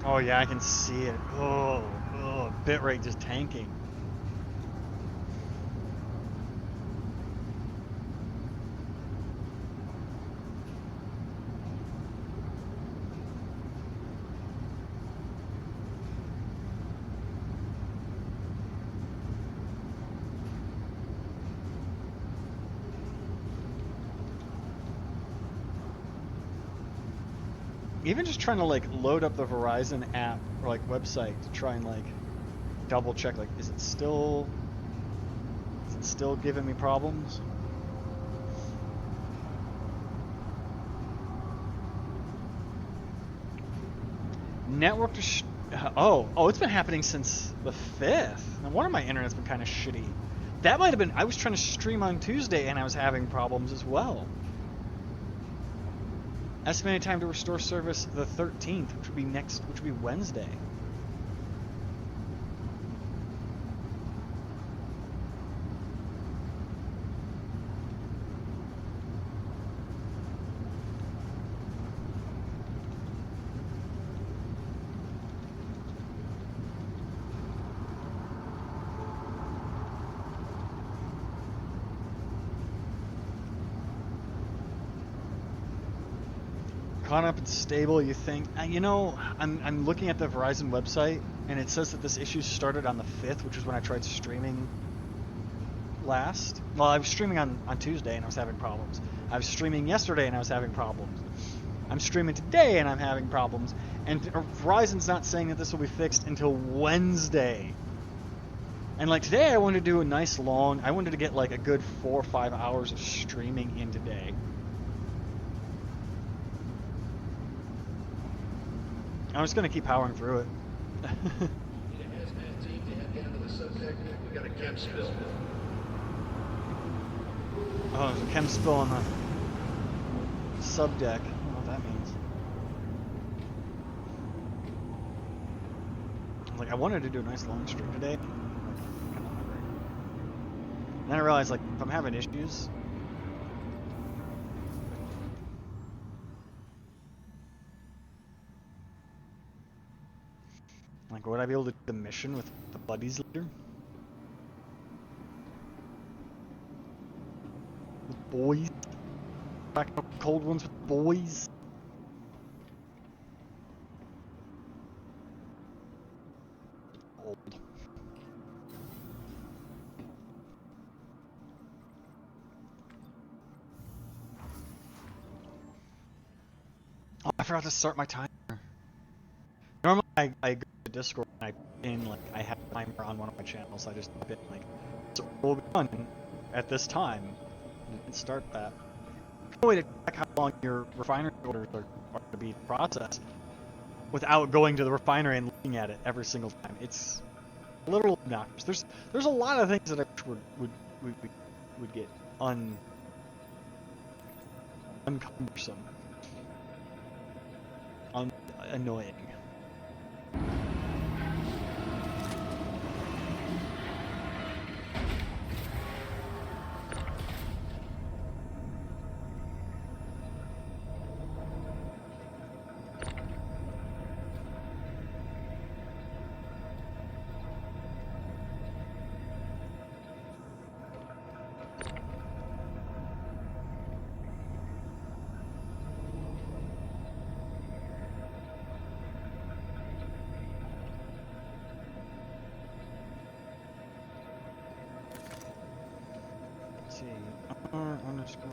Oh yeah, I can see it. Oh, bitrate just tanking. even just trying to like load up the Verizon app or like website to try and like double check, like, is it still giving me problems? Network oh, it's been happening since the 5th. No wonder my internet's been kind of shitty. That might have been, I was trying to stream on Tuesday and I was having problems as well. Estimated time to restore service the 13th, which would be Wednesday. Caught up and stable, you think? You know, I'm looking at the Verizon website, and it says that this issue started on the 5th, which is when I tried streaming last. Well, I was streaming on Tuesday, and I was having problems. I was streaming yesterday, and I was having problems. I'm streaming today, and I'm having problems. And Verizon's not saying that this will be fixed until Wednesday. And like today, I wanted to do a nice long, I wanted to get like a good 4 or 5 hours of streaming in today. I'm just gonna keep powering through it. Need a hazmat team to head down to the subdeck. We got a chem spill. Oh, there's a chem spill on the subdeck. I don't know what that means. Like, I wanted to do a nice long stream today. Kind of hungry. And then I realized, like, if I'm having issues, like, would I be able to do the mission with the buddies later? With boys? Back up cold ones with boys? Old. Oh, I forgot to start my timer. Normally I go to Discord and I put in, like, I have a timer on one of my channels, so I just type in, like, so we'll be done at this time. And start that. No way to check how long your refinery orders are to be processed without going to the refinery and looking at it every single time. It's a little obnoxious. There's a lot of things that I wish would get uncumbersome. Annoying. Let's see. Underscore.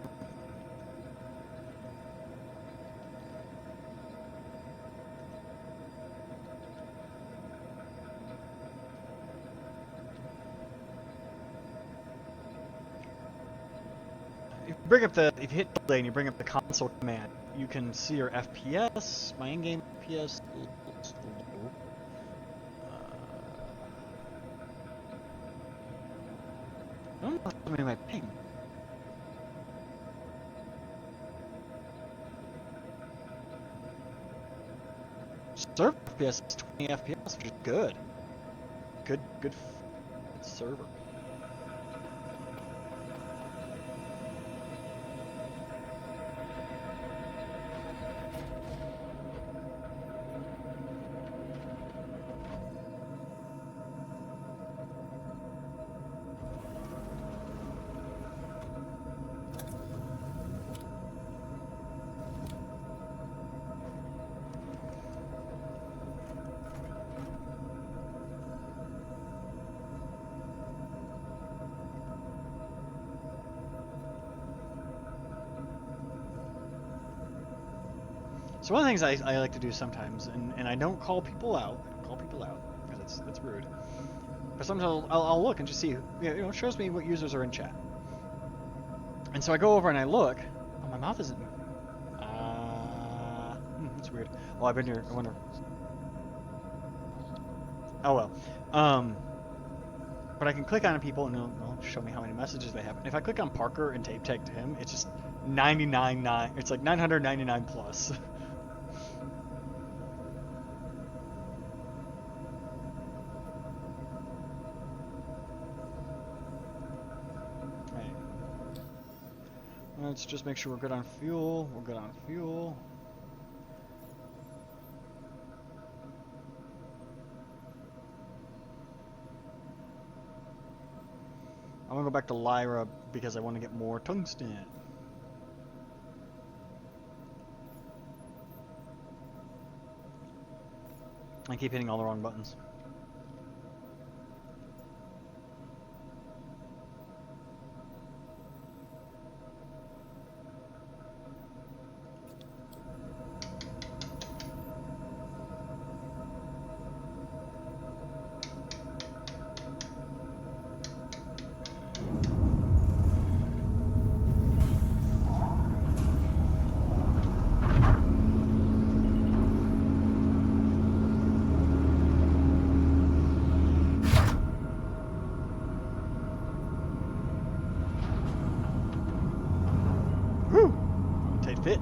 If you hit play and you bring up the console command, you can see your FPS. My in-game FPS looks low. I don't know what's happening to my ping. Server FPS is 20 FPS, which is good. Good server. So one of the things I like to do sometimes, and I don't call people out. I don't call people out because that's rude. But sometimes I'll look and just see, it shows me what users are in chat. And so I go over and I look. Oh, my mouth isn't moving. That's weird. Well, I've been here. I wonder. Oh well. But I can click on people and it'll show me how many messages they have. And if I click on Parker and tape tag to him, it's just 99. It's like 999 plus. Let's just make sure we're good on fuel. We're good on fuel. I'm gonna go back to Lyra because I want to get more tungsten. I keep hitting all the wrong buttons. Fit.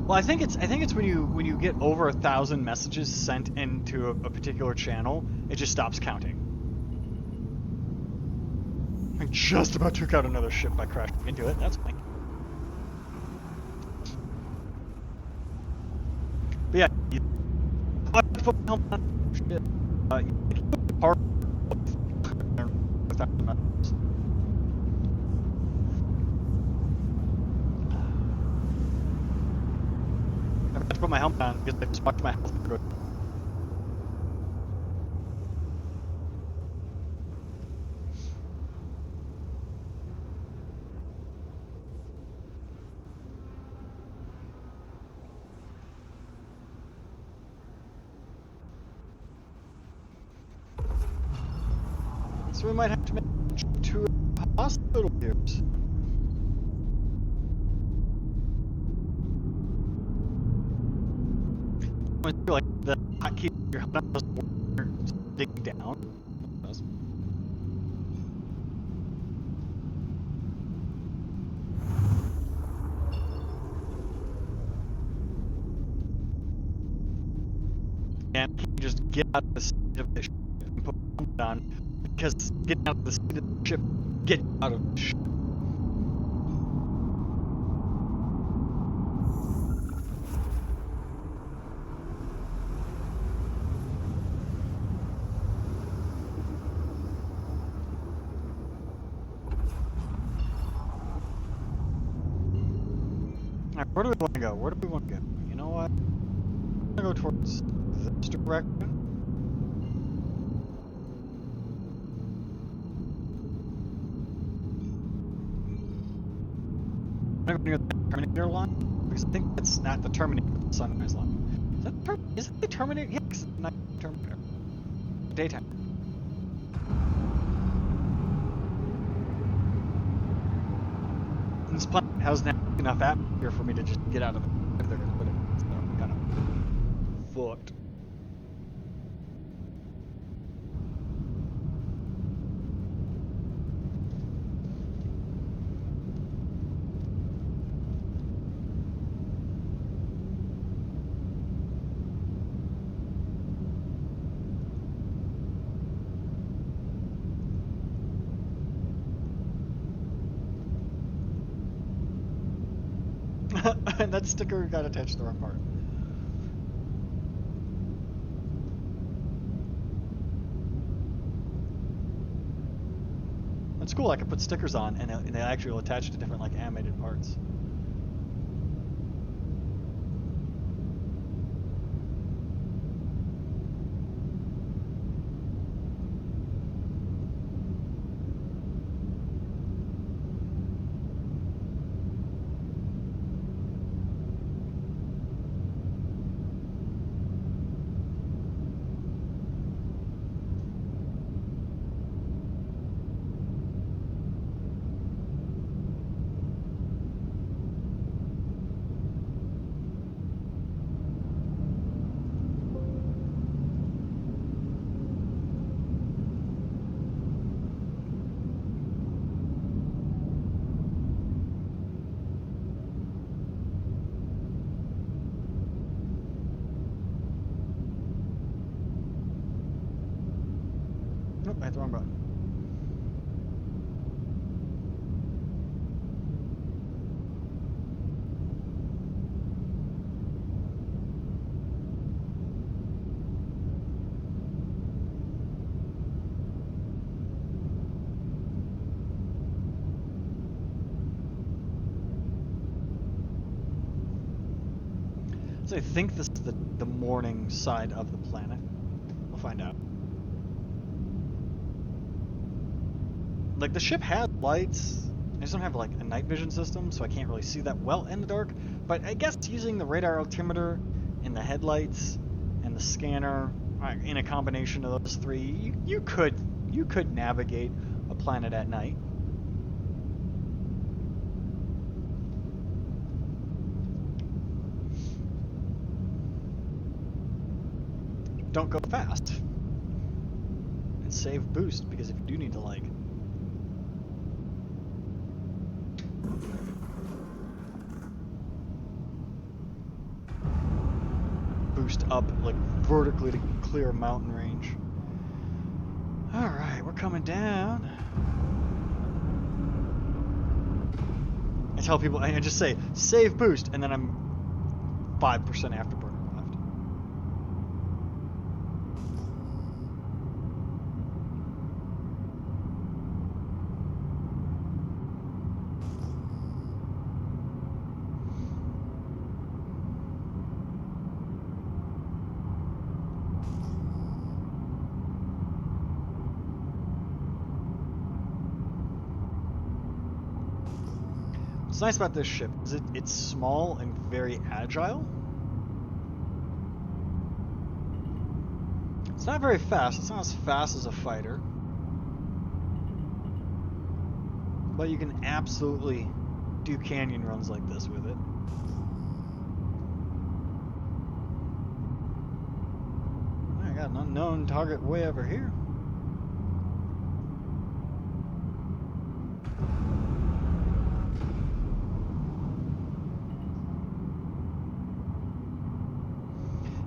Well, I think it's when you get over 1,000 messages sent into a particular channel, it just stops counting. I just about took out another ship by crashing into it. That's fine. But yeah, shit. Part I have to put my helmet on because I just watched my health go. So we might have to make 2 hospital here. I feel like the hotkey your helmet doesn't work, dig down. And you just get out of the seat of the ship and put the helmet on, because getting out of the seat of the ship, get out of the ship. Alright, where do we want to go? Where do we want to go? You know what? I'm going to go towards this direction. I'm going to go to the Terminator line, because I think that's not the Terminator, the Sunrise line. Is that the Terminator? Yeah, it's not the Terminator. Daytime. And this planet has not enough atmosphere for me to just get out of the there, but it's kind of fucked. And that sticker got attached to the wrong part. It's cool. I can put stickers on, and they actually will attach to different like animated parts. Nope, I hit the wrong button. So I think this is the morning side of the planet. We'll find out. Like, the ship has lights. I just don't have like a night vision system, so I can't really see that well in the dark. But I guess using the radar altimeter and the headlights and the scanner in a combination of those three, you could navigate a planet at night. Don't go fast. And save boost, because if you do need to like boost up like vertically to clear a mountain range. Alright, we're coming down. I tell people, I just say save boost, and then I'm 5% afterburner left. What's nice about this ship is it's small and very agile. It's not very fast. It's not as fast as a fighter. But you can absolutely do canyon runs like this with it. I got an unknown target way over here.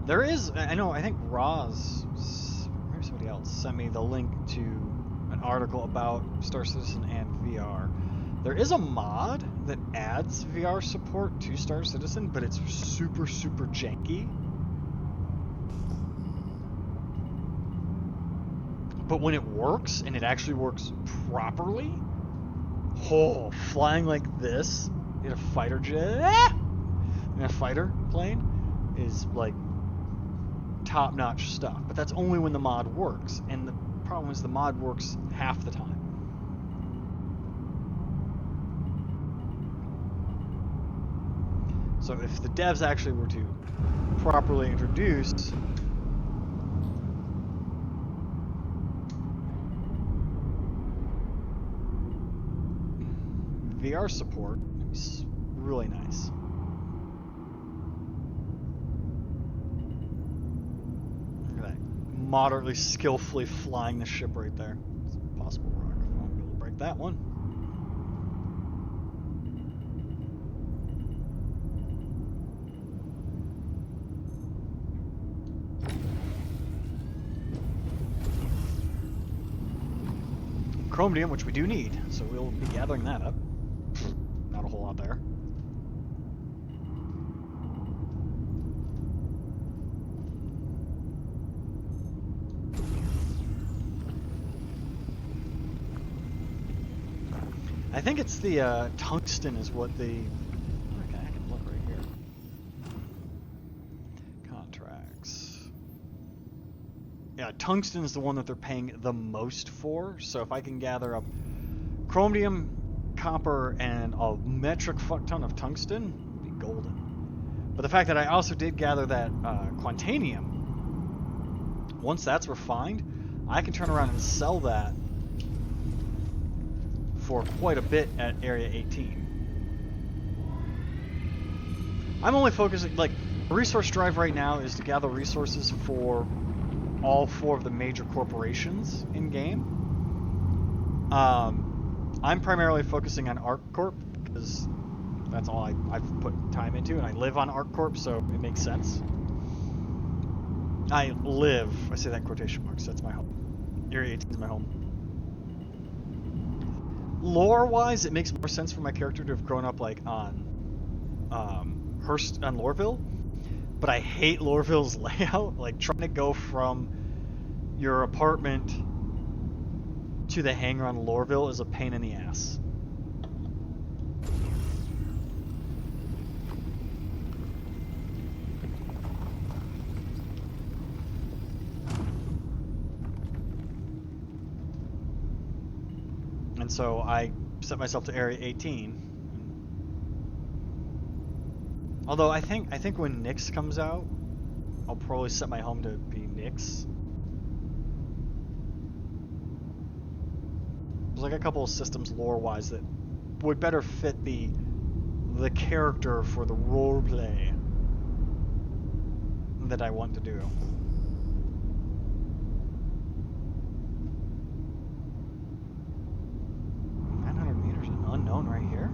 There is, I think Roz, maybe somebody else, sent me the link to an article about Star Citizen and VR. There is a mod that adds VR support to Star Citizen, but it's super, super janky. But when it works, and it actually works properly, oh, flying like this in a fighter jet, in a fighter plane, is like top-notch stuff. But that's only when the mod works, and the problem is the mod works half the time. So if the devs actually were to properly introduce VR support, it'd be really nice. Moderately skillfully flying the ship right there. It's a possible rock. I won't be able to break that one. Chromium, which we do need, so we'll be gathering that up. Not a whole lot there. I think it's the tungsten is what the. Okay, I can look right here. Contracts. Yeah, tungsten is the one that they're paying the most for. So if I can gather up chromium, copper, and a metric fuck ton of tungsten, it'd be golden. But the fact that I also did gather that quantanium, once that's refined, I can turn around and sell that for quite a bit at Area 18. I'm only focusing, like, the resource drive right now is to gather resources for all 4 of the major corporations in game. I'm primarily focusing on ArcCorp because that's all I've put time into, and I live on ArcCorp, so it makes sense. I say that in quotation marks, that's my home. Area 18 is my home. Lore-wise, it makes more sense for my character to have grown up like on Lorville, but I hate Lorville's layout. Like trying to go from your apartment to the hangar on Lorville is a pain in the ass. And so I set myself to Area 18. Although I think when Nyx comes out, I'll probably set my home to be Nyx. There's like a couple of systems lore-wise that would better fit the character for the roleplay that I want to do. 900 meters, an unknown right here.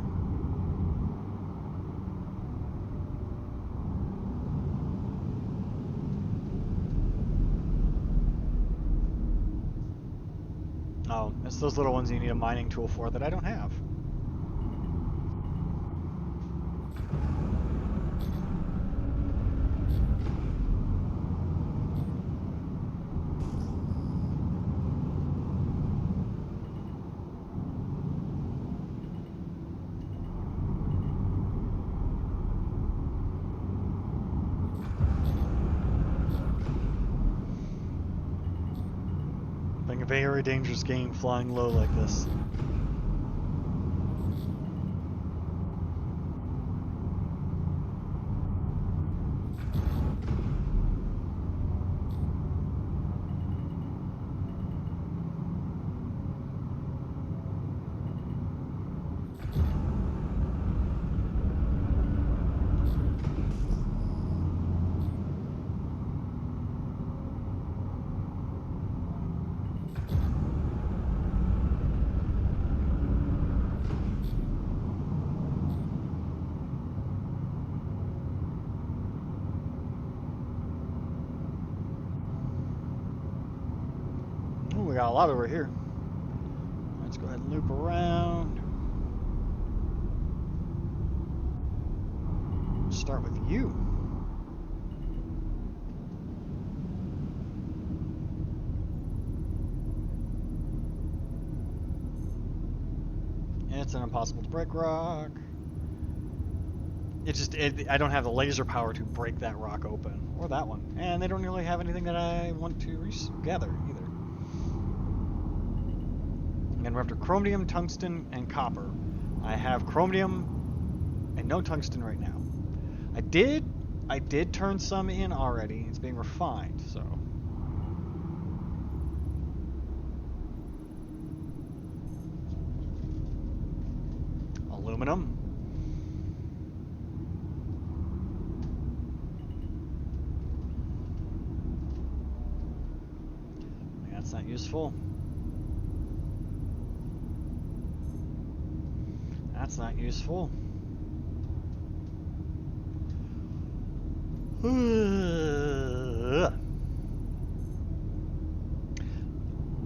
Oh, it's those little ones you need a mining tool for that I don't have. A very dangerous game flying low like this. We got a lot over here. Let's go ahead and loop around. Start with you. It's an impossible to break rock. I don't have the laser power to break that rock open, or that one. And they don't really have anything that I want to gather either. And we're after chromium, tungsten, and copper. I have chromium and no tungsten right now. I did turn some in already. It's being refined, so. Aluminum. That's not useful. That's not useful.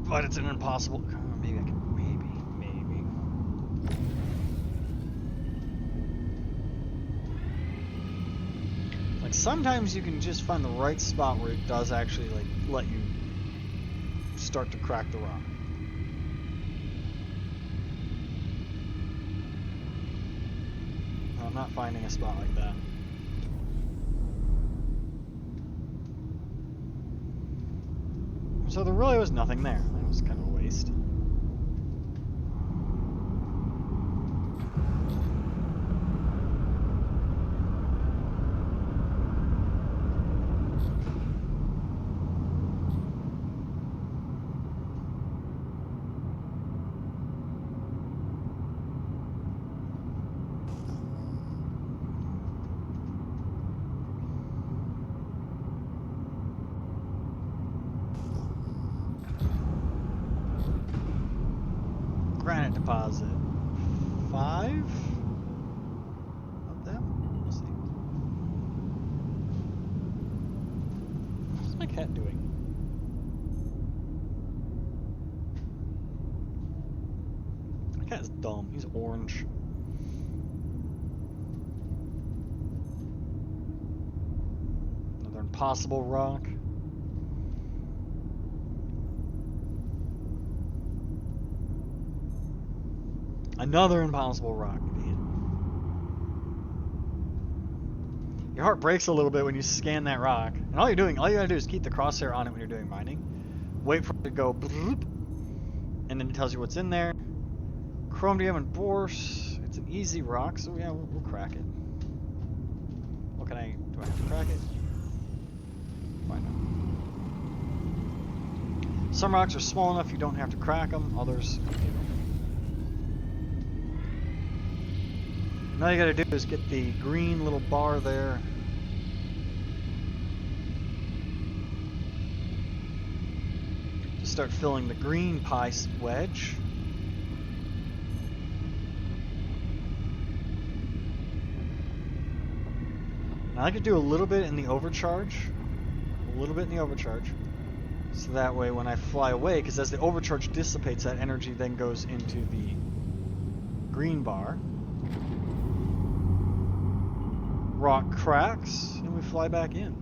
But it's an impossible. Maybe I can. Maybe. Like sometimes you can just find the right spot where it does actually like let you start to crack the rock. not finding a spot like that. So there really was nothing there. That was kind of a waste. Granite deposit. 5 of them? We'll see. What's my cat doing? My cat is dumb. He's orange. Another impossible rock. Another impossible rock, man. Your heart breaks a little bit when you scan that rock. And all you gotta do is keep the crosshair on it when you're doing mining. Wait for it to go bloop, and then it tells you what's in there. Chromium and Borse. It's an easy rock, so yeah, we'll crack it. What do I have to crack it? Why not? Some rocks are small enough you don't have to crack them, others, you know. And all you gotta do is get the green little bar there. Just start filling the green pie wedge. And I like to do a little bit in the overcharge. A little bit in the overcharge. So that way when I fly away, because as the overcharge dissipates, that energy then goes into the green bar. Rock cracks, and we fly back in.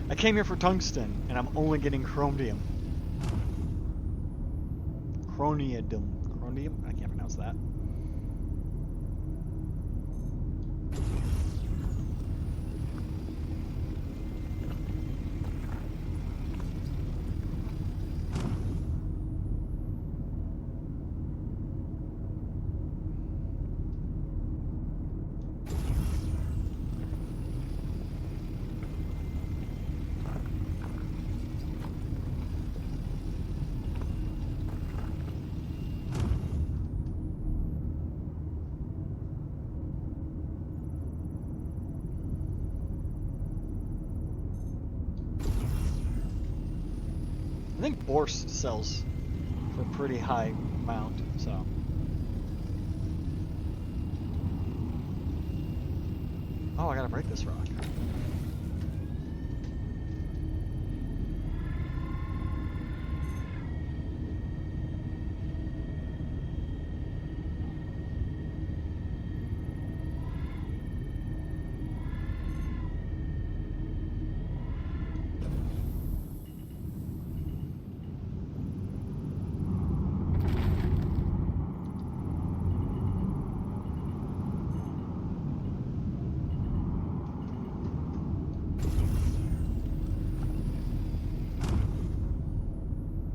I came here for tungsten, and I'm only getting chromium. Chromium? I can't pronounce that. I think Borse sells for a pretty high amount, so. Oh, I gotta break this rock.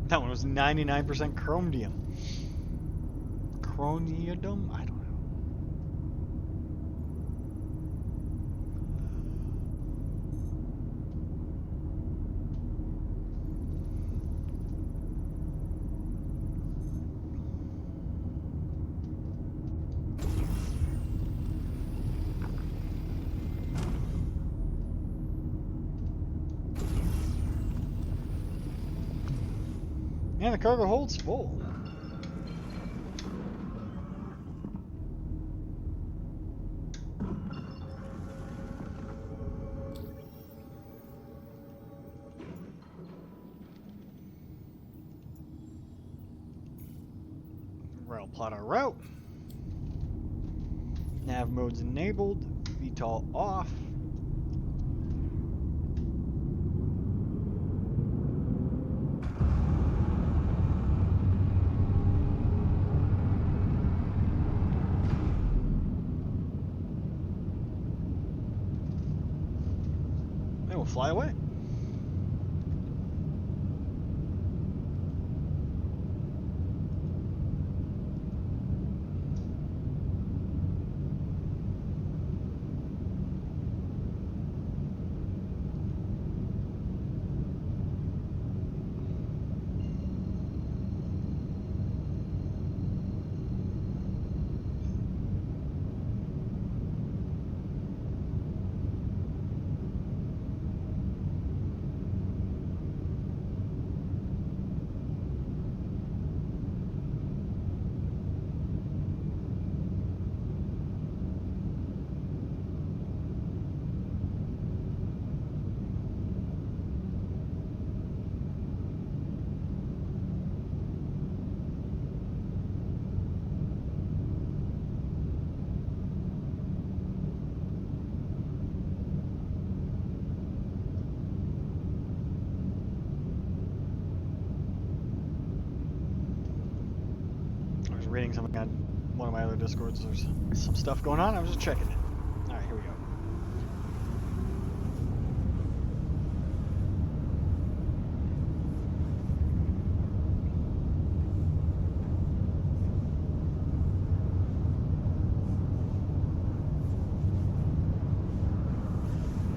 That one was 99% chromium. Chromium? I don't know. And the cargo hold's full. Rail plot our route. Nav mode's enabled. VTOL off. fly away. I was reading something on one of my other discords. There's some stuff going on. I was just checking it. All right, here we go.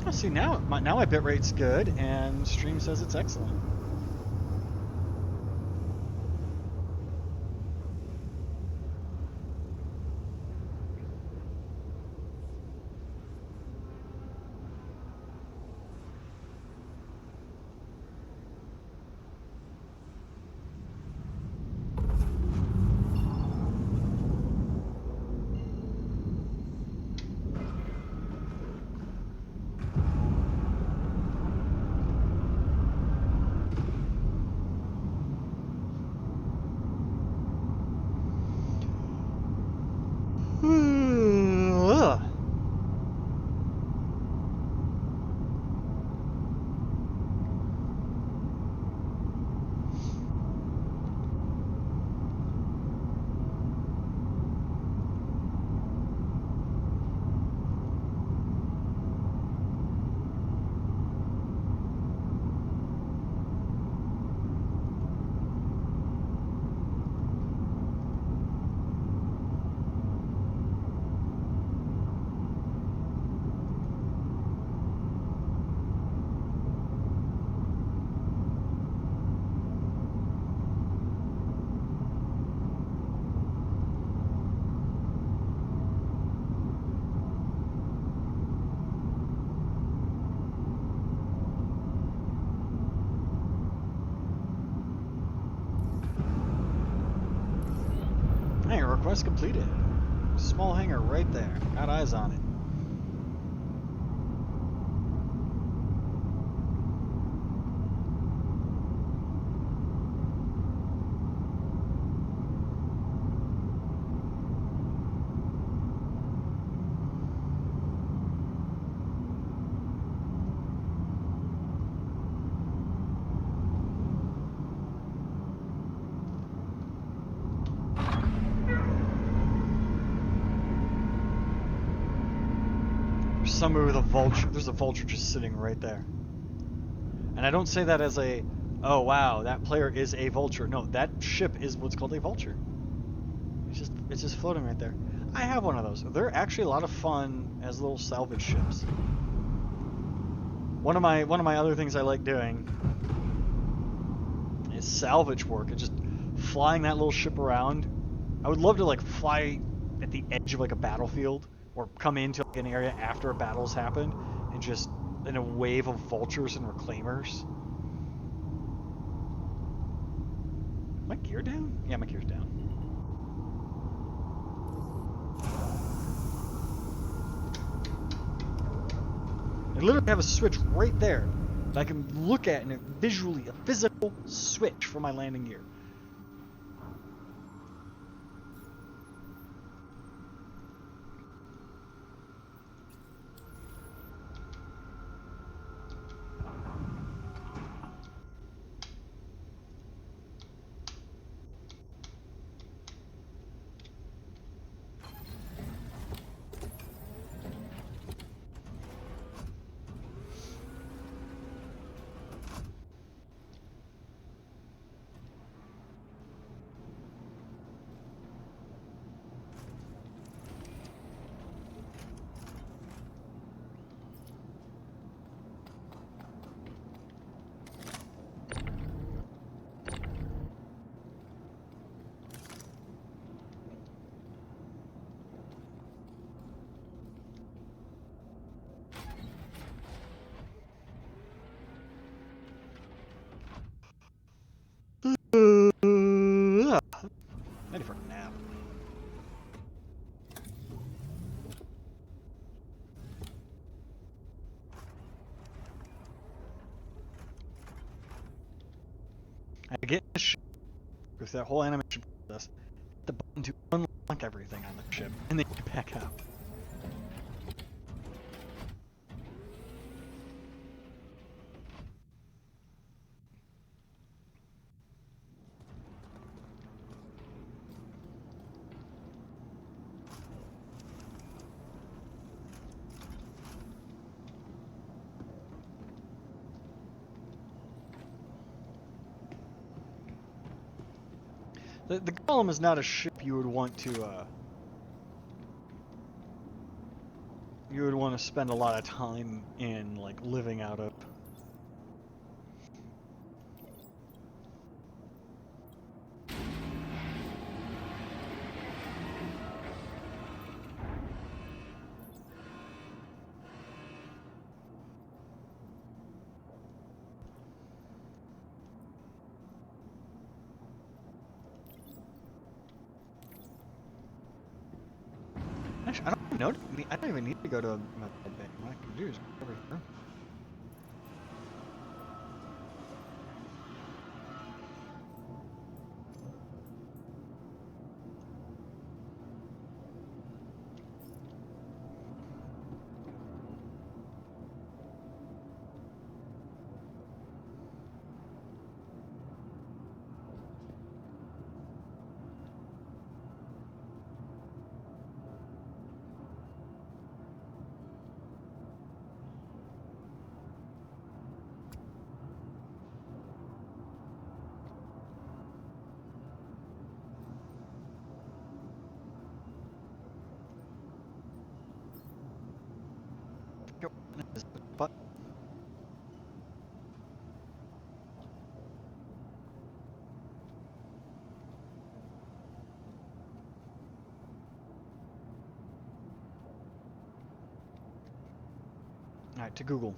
Oh, see now my bit rate's good, and stream says it's excellent. Ugh. Hangar request completed. Small hangar right there. Got eyes on it. Somewhere with a vulture. There's a vulture just sitting right there. And I don't say that as a, oh wow, that player is a vulture. No, that ship is what's called a vulture. It's just floating right there. I have one of those. They're actually a lot of fun as little salvage ships. One of my other things I like doing is salvage work and just flying that little ship around. I would love to like fly at the edge of like a battlefield or come into like an area after a battle's happened and just in a wave of vultures and reclaimers. My gear down? Yeah, my gear's down. I literally have a switch right there that I can look at and it visually, a physical switch for my landing gear. Ready for a nap. I get in the ship with that whole animation process. The button to unlock everything on the ship, and then get back out. The Golem is not a ship you would want to spend a lot of time in, like, living out of. Actually, I don't know. I don't even need to go to a med bay. What I can do is go over here. But all right, to Google.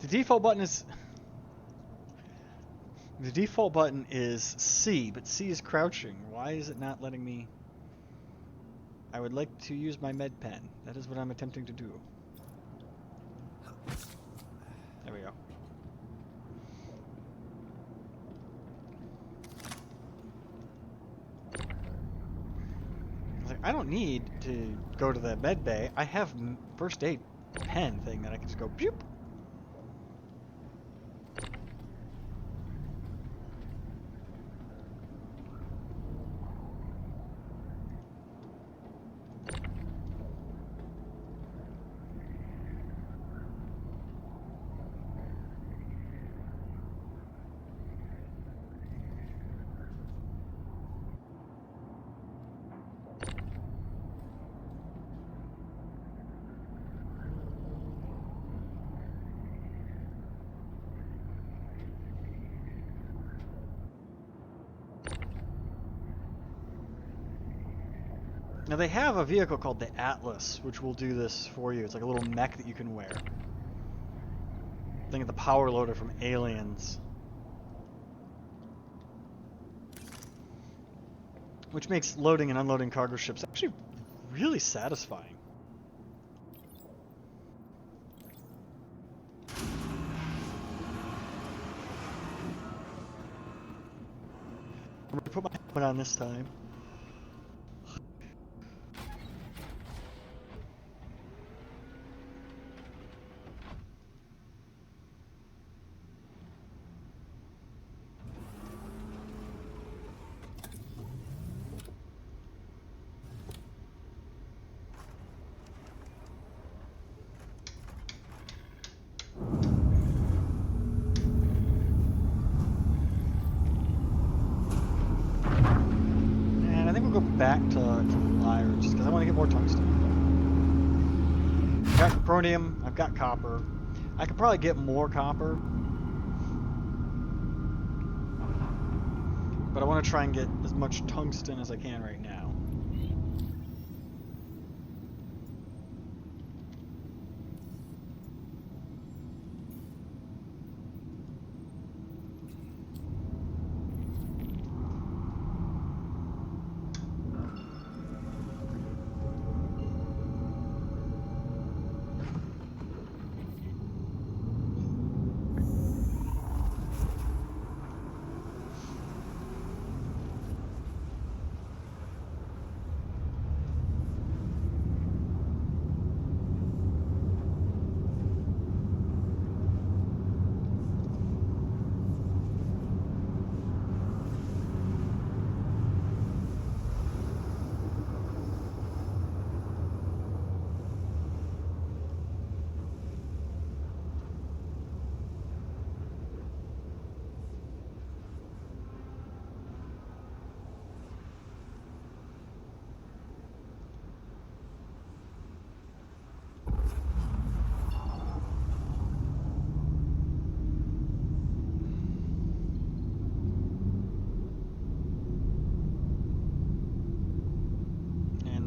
The default button is C, but C is crouching. Why is it not letting me? I would like to use my med pen. That is what I'm attempting to do. There we go. I was like, I don't need to go to the med bay. I have first aid pen thing that I can just go boop. Now they have a vehicle called the Atlas, which will do this for you. It's like a little mech that you can wear. Think of the power loader from Aliens. Which makes loading and unloading cargo ships actually really satisfying. I'm going to put my helmet on this time. Or tungsten. I've got chromium, I've got copper. I could probably get more copper. But I want to try and get as much tungsten as I can right now.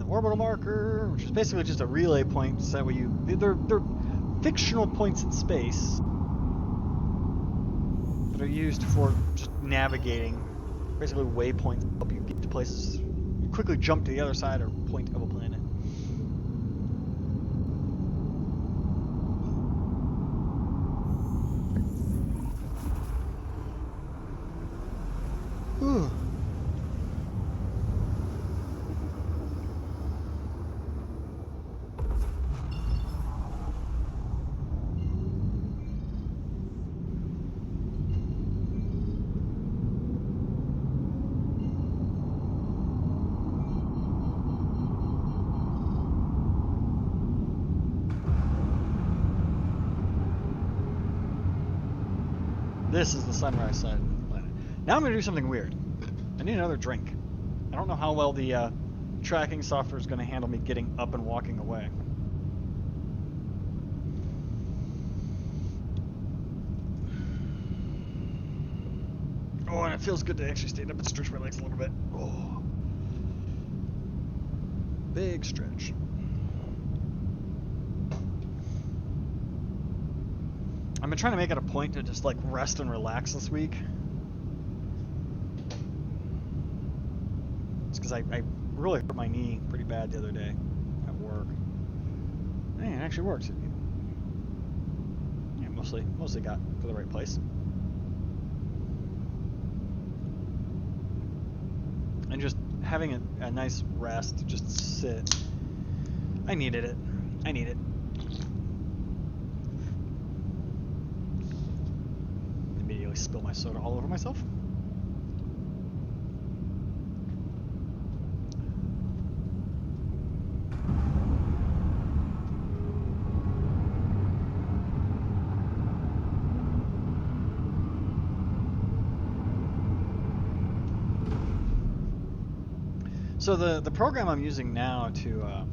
Orbital marker, which is basically just a relay point so that way they're fictional points in space that are used for just navigating, basically waypoints that help you get to places, you quickly jump to the other side or point of a planet. Whew. This is the sunrise side of the planet. Now I'm going to do something weird. I need another drink. I don't know how well the tracking software is going to handle me getting up and walking away. Oh, and it feels good to actually stand up and stretch my legs a little bit. Oh. Big stretch. I've been trying to make it a point to just like rest and relax this week. It's because I really hurt my knee pretty bad the other day at work. Hey, it actually works. Yeah, mostly got to the right place. And just having a nice rest to just sit. I needed it. I need it. Spill my soda all over myself. So the program I'm using now to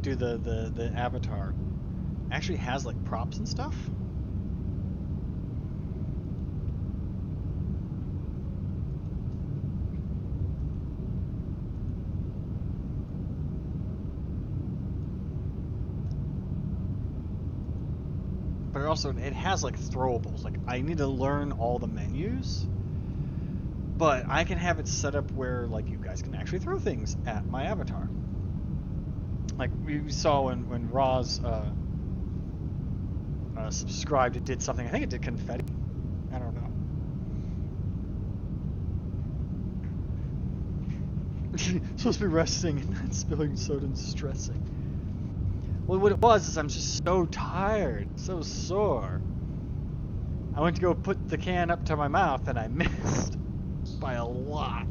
do the avatar actually has like props and stuff. But it has like throwables. Like I need to learn all the menus, but I can have it set up where like you guys can actually throw things at my avatar. Like we saw when Roz subscribed, it did something. I think it did confetti. I don't know. Supposed to be resting and not spilling soda and stressing. Well, what it was is I'm just so tired, so sore. I went to go put the can up to my mouth and I missed by a lot.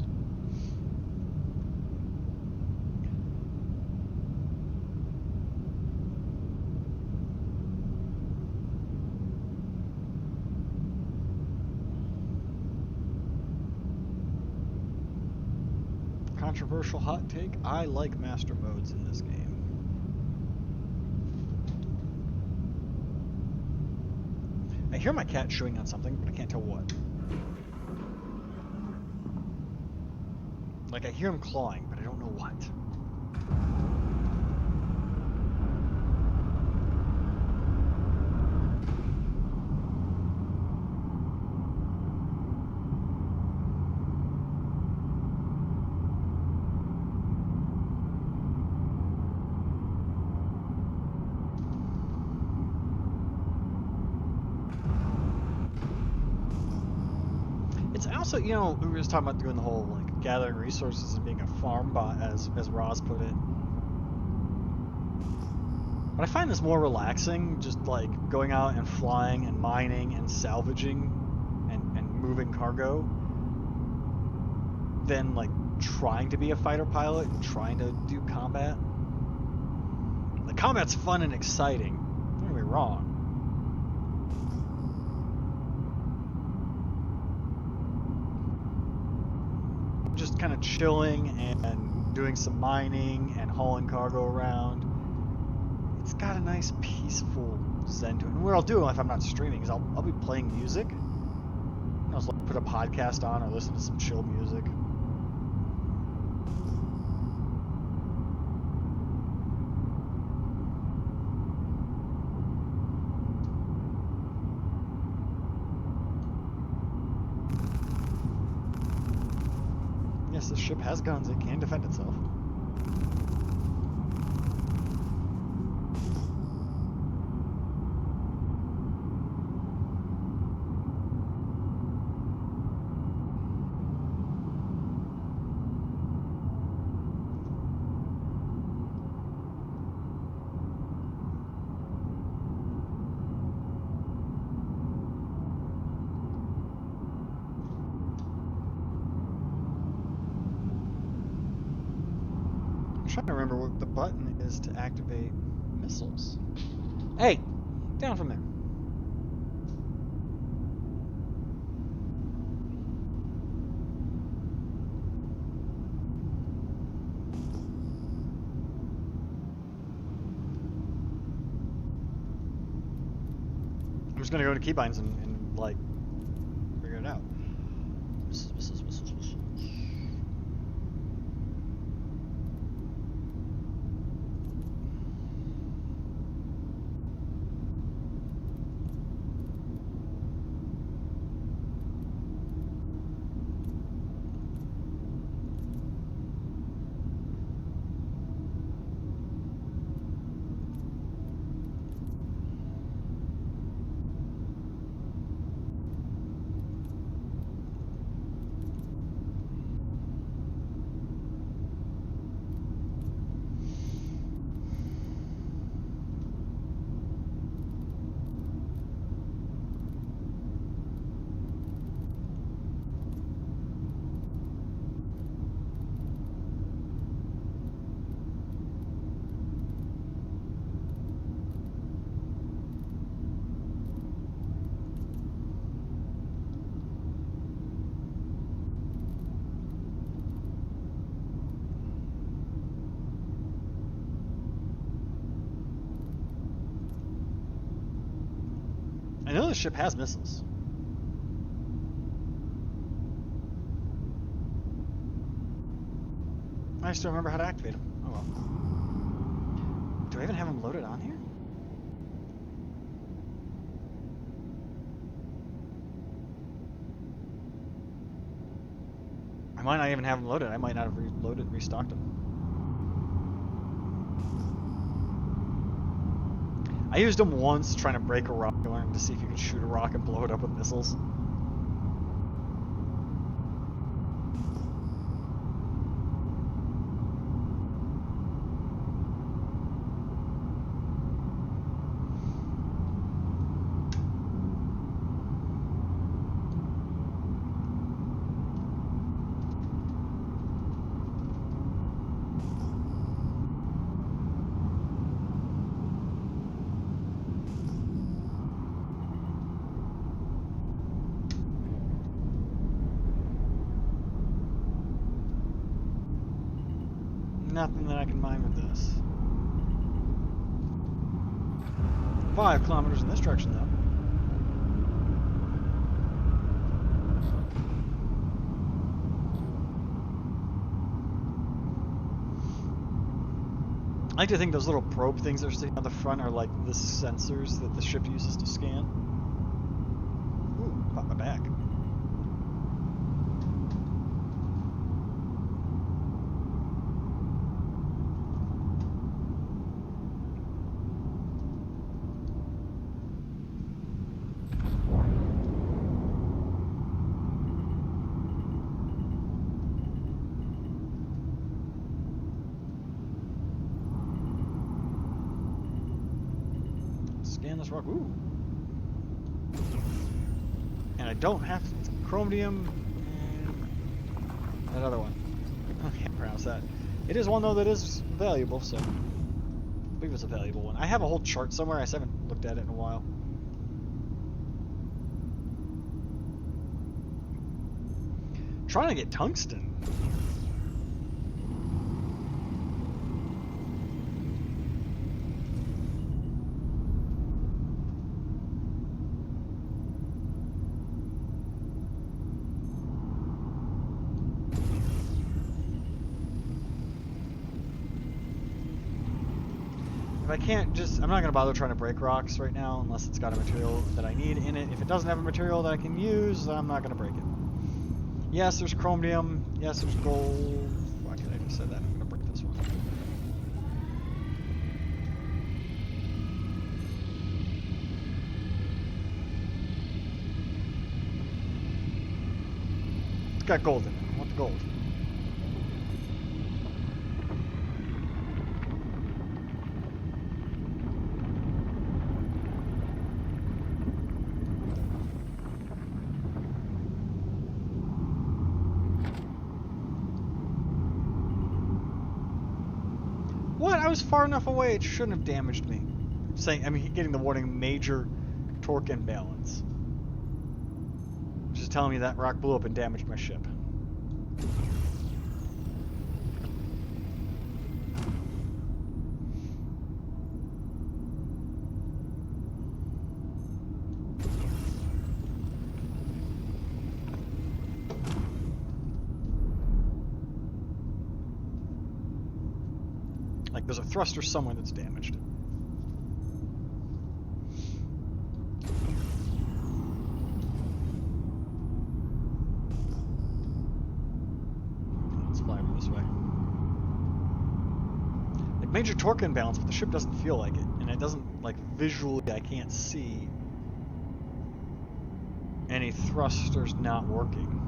controversial hot take. I like master modes in this game. I hear my cat chewing on something, but I can't tell what. Like, I hear him clawing, but I don't know what. It's also, you know, we were just talking about doing the whole, like, gathering resources and being a farm bot, as Roz put it. But I find this more relaxing, just, like, going out and flying and mining and salvaging and moving cargo than, like, trying to be a fighter pilot and trying to do combat. The combat's fun and exciting, don't get me wrong. Just kind of chilling and doing some mining and hauling cargo around. It's got a nice peaceful zen to it. And what I'll do if I'm not streaming is I'll be playing music. I'll just put a podcast on or listen to some chill music. Yes, this ship has guns. It can defend itself. I'm trying to remember what the button is to activate missiles. Hey! Down from there. I'm just gonna go to keybinds and like, figure it out. Missiles. I know the ship has missiles. I just don't remember how to activate them. Oh well. Do I even have them loaded on here? I might not even have them loaded. I might not have reloaded and restocked them. I used them once trying to break a rock. I wanted to see if you could shoot a rock and blow it up with missiles. nothing that I can mine with this. 5 kilometers in this direction, though. I like to think those little probe things that are sitting on the front are like the sensors that the ship uses to scan. Ooh, caught my back. Scan this rock. Ooh. And I don't have chromium and that other one. I can't pronounce that. It is one though that is valuable, so I believe it's a valuable one. I have a whole chart somewhere. I just haven't looked at it in a while. Trying to get tungsten. If I can't just, I'm not going to bother trying to break rocks right now unless it's got a material that I need in it. If it doesn't have a material that I can use, I'm not going to break it. Yes, there's chromium. Yes, there's gold. Why can't I just say that? I'm going to break this one. It's got gold in it. I want the gold. What? I was far enough away. It shouldn't have damaged me. I mean, getting the warning, major torque imbalance. Which is telling me that rock blew up and damaged my ship. Like, there's a thruster somewhere that's damaged. Let's fly over this way. Like, major torque imbalance, but the ship doesn't feel like it. And it doesn't, like, visually, I can't see any thrusters not working.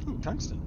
Ooh, tungsten.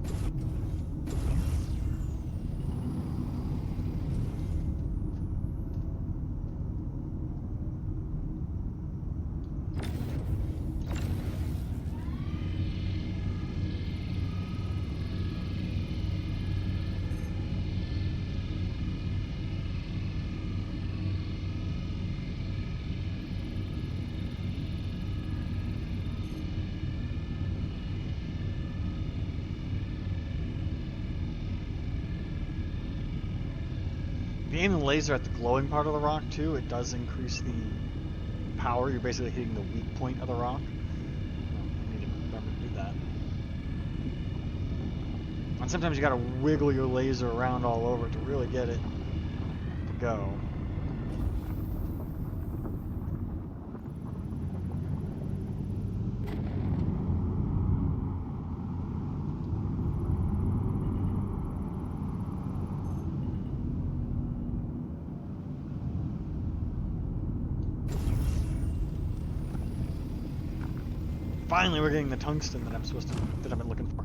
If you aim the laser at the glowing part of the rock too, it does increase the power. You're basically hitting the weak point of the rock. I need to remember to do that. And sometimes you gotta wiggle your laser around all over it to really get it to go. Finally, we're getting the tungsten that that I've been looking for.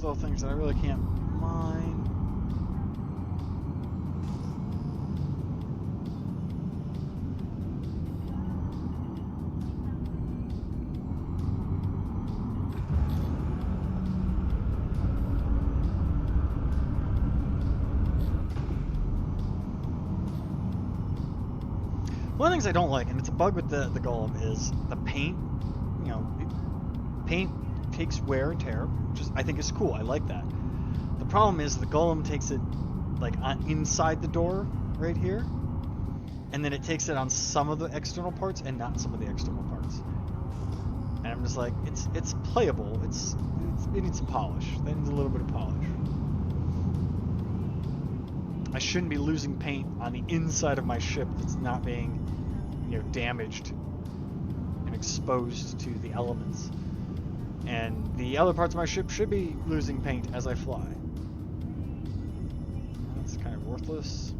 little things that I really can't mine. One of the things I don't like, and it's a bug with the Golem, is the paint. You know, paint takes wear and tear, which is, I think is cool. I like that. The problem is the Golem takes it like inside the door right here, and then it takes it on some of the external parts and not some of the external parts. And I'm just like, it's playable. It needs some polish. That needs a little bit of polish. I shouldn't be losing paint on the inside of my ship that's not being, damaged and exposed to the elements. And the other parts of my ship should be losing paint as I fly. That's kind of worthless.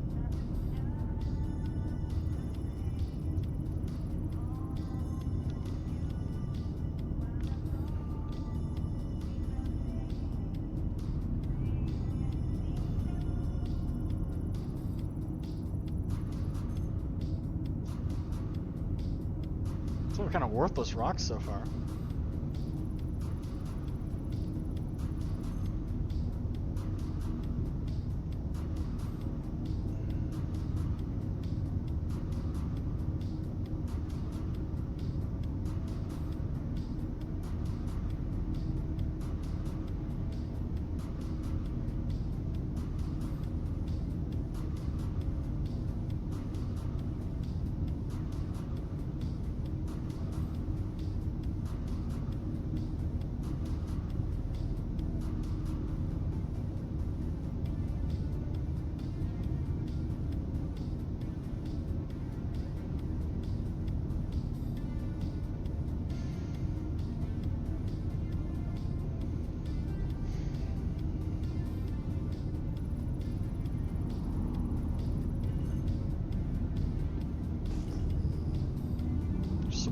Some kind of worthless rocks so far.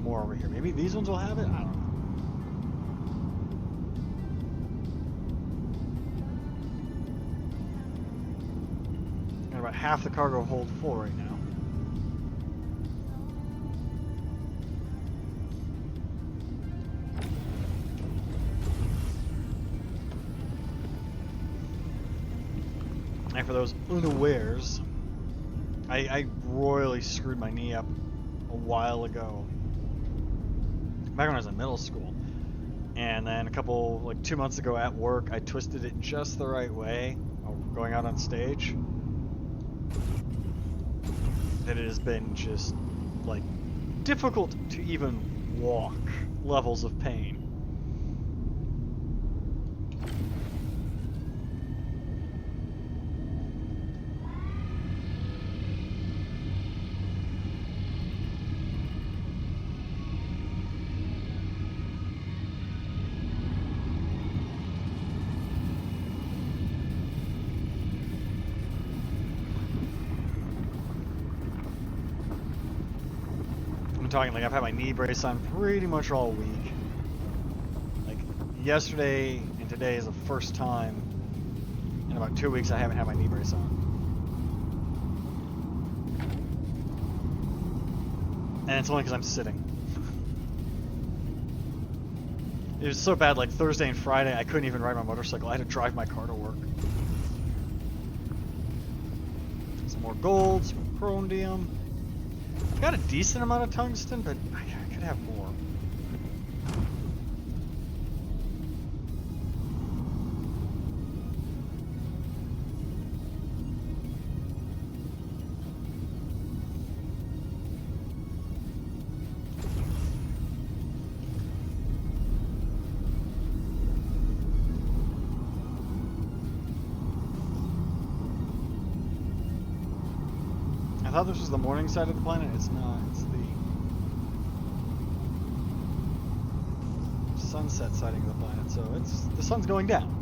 More over here. Maybe these ones will have it? I don't know. Got about half the cargo hold full right now. And for those unawares, I royally screwed my knee up a while ago. Back when I was in middle school, and then 2 months ago at work, I twisted it just the right way going out on stage, that it has been just like difficult to even walk levels of pain. I'm talking like I've had my knee brace on pretty much all week. Like yesterday and today is the first time in about 2 weeks I haven't had my knee brace on. And it's only because I'm sitting. It was so bad, like Thursday and Friday I couldn't even ride my motorcycle. I had to drive my car to work. Some more gold, some more chromium. Got a decent amount of tungsten, but I could have more. I thought this was the morning side of the planet. It's not. It's the sunset siding of the planet. So the sun's going down.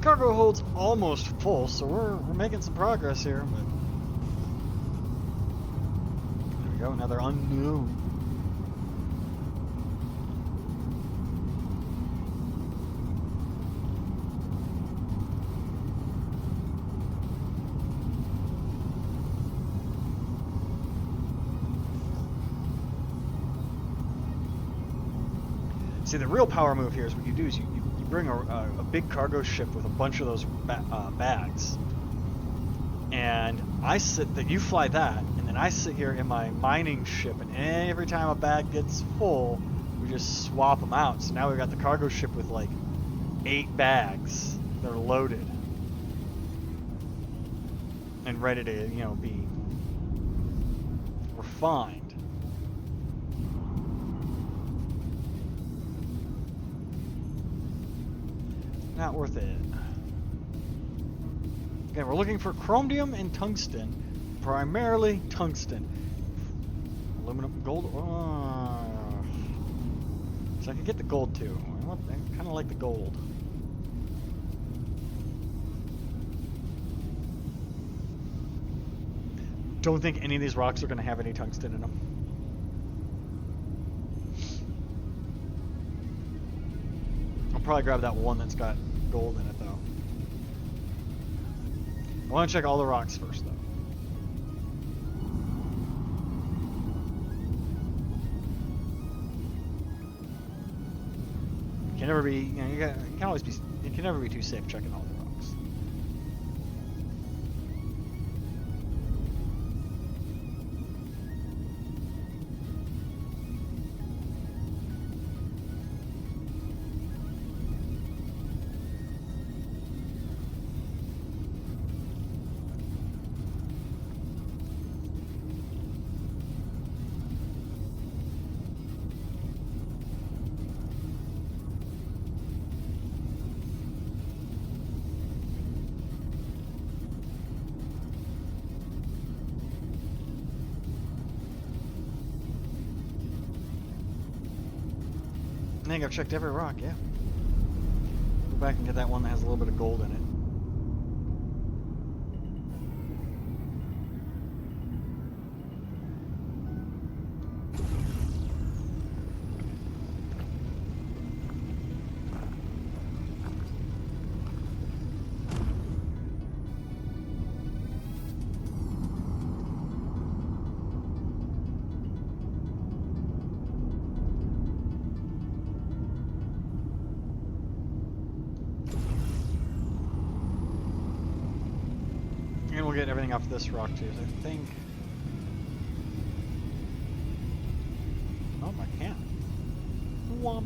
Cargo hold's almost full, so we're making some progress here. But there we go, another unknown. See, the real power move here is what you do is you bring a big cargo ship with a bunch of those bags, and you fly that, and then I sit here in my mining ship, and every time a bag gets full, we just swap them out. So now we've got the cargo ship with like 8 bags that are loaded and ready to, be refined. Not worth it. Again, we're looking for chromium and tungsten. Primarily tungsten. Aluminum, gold. So I could get the gold too. I kind of like the gold. Don't think any of these rocks are going to have any tungsten in them. I'll probably grab that one that's got gold in it though. I want to check all the rocks first though. You can never be, you can never be too safe checking all the rocks. I think I've checked every rock, yeah. Go back and get that one that has a little bit of gold in it. And we'll get everything off this rock too, I think. Oh, I can't. Womp.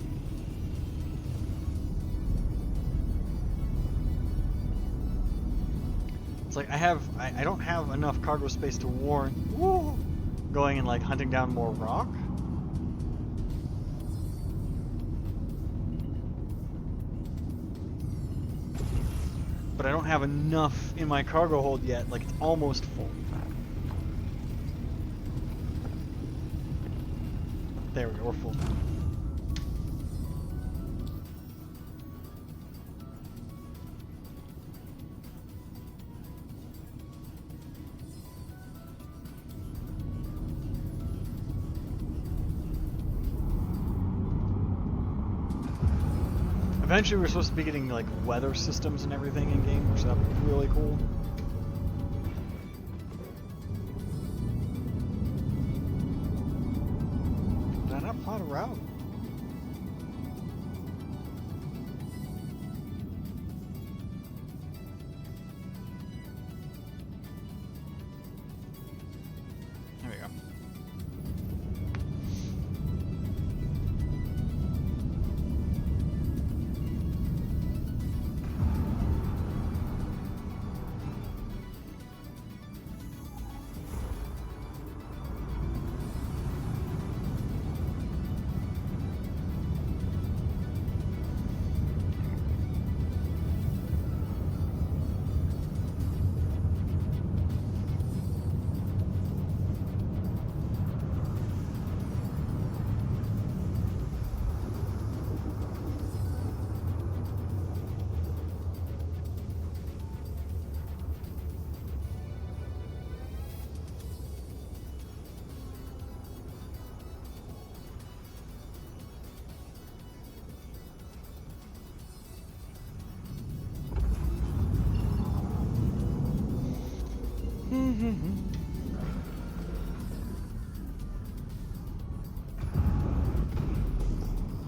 It's like I don't have enough cargo space to warrant going and like hunting down more rock. But I don't have enough in my cargo hold yet, like it's almost full. There we go, we're full. Eventually we're supposed to be getting like weather systems and everything in game, which that'd be really cool. Did I not plot a route? There we go.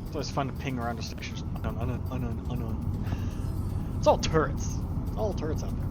It's always fun to ping around the stations. Unknown. It's all turrets. It's all turrets out there.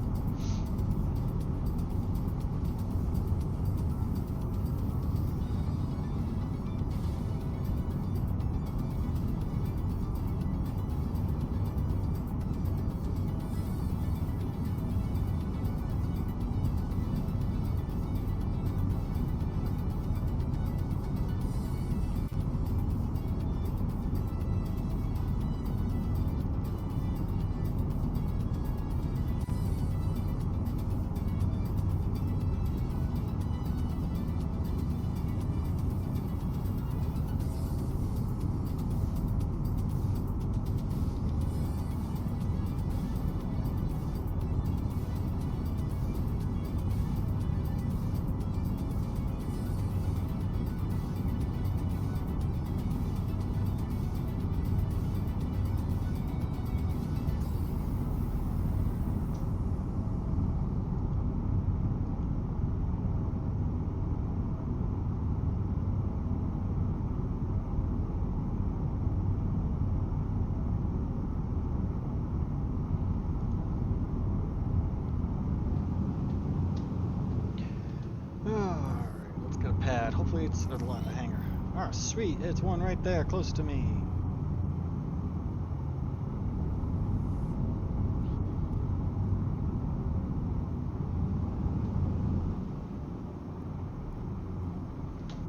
Alright, let's get a pad. Hopefully it's a hangar. Ah, sweet. It's one right there, close to me.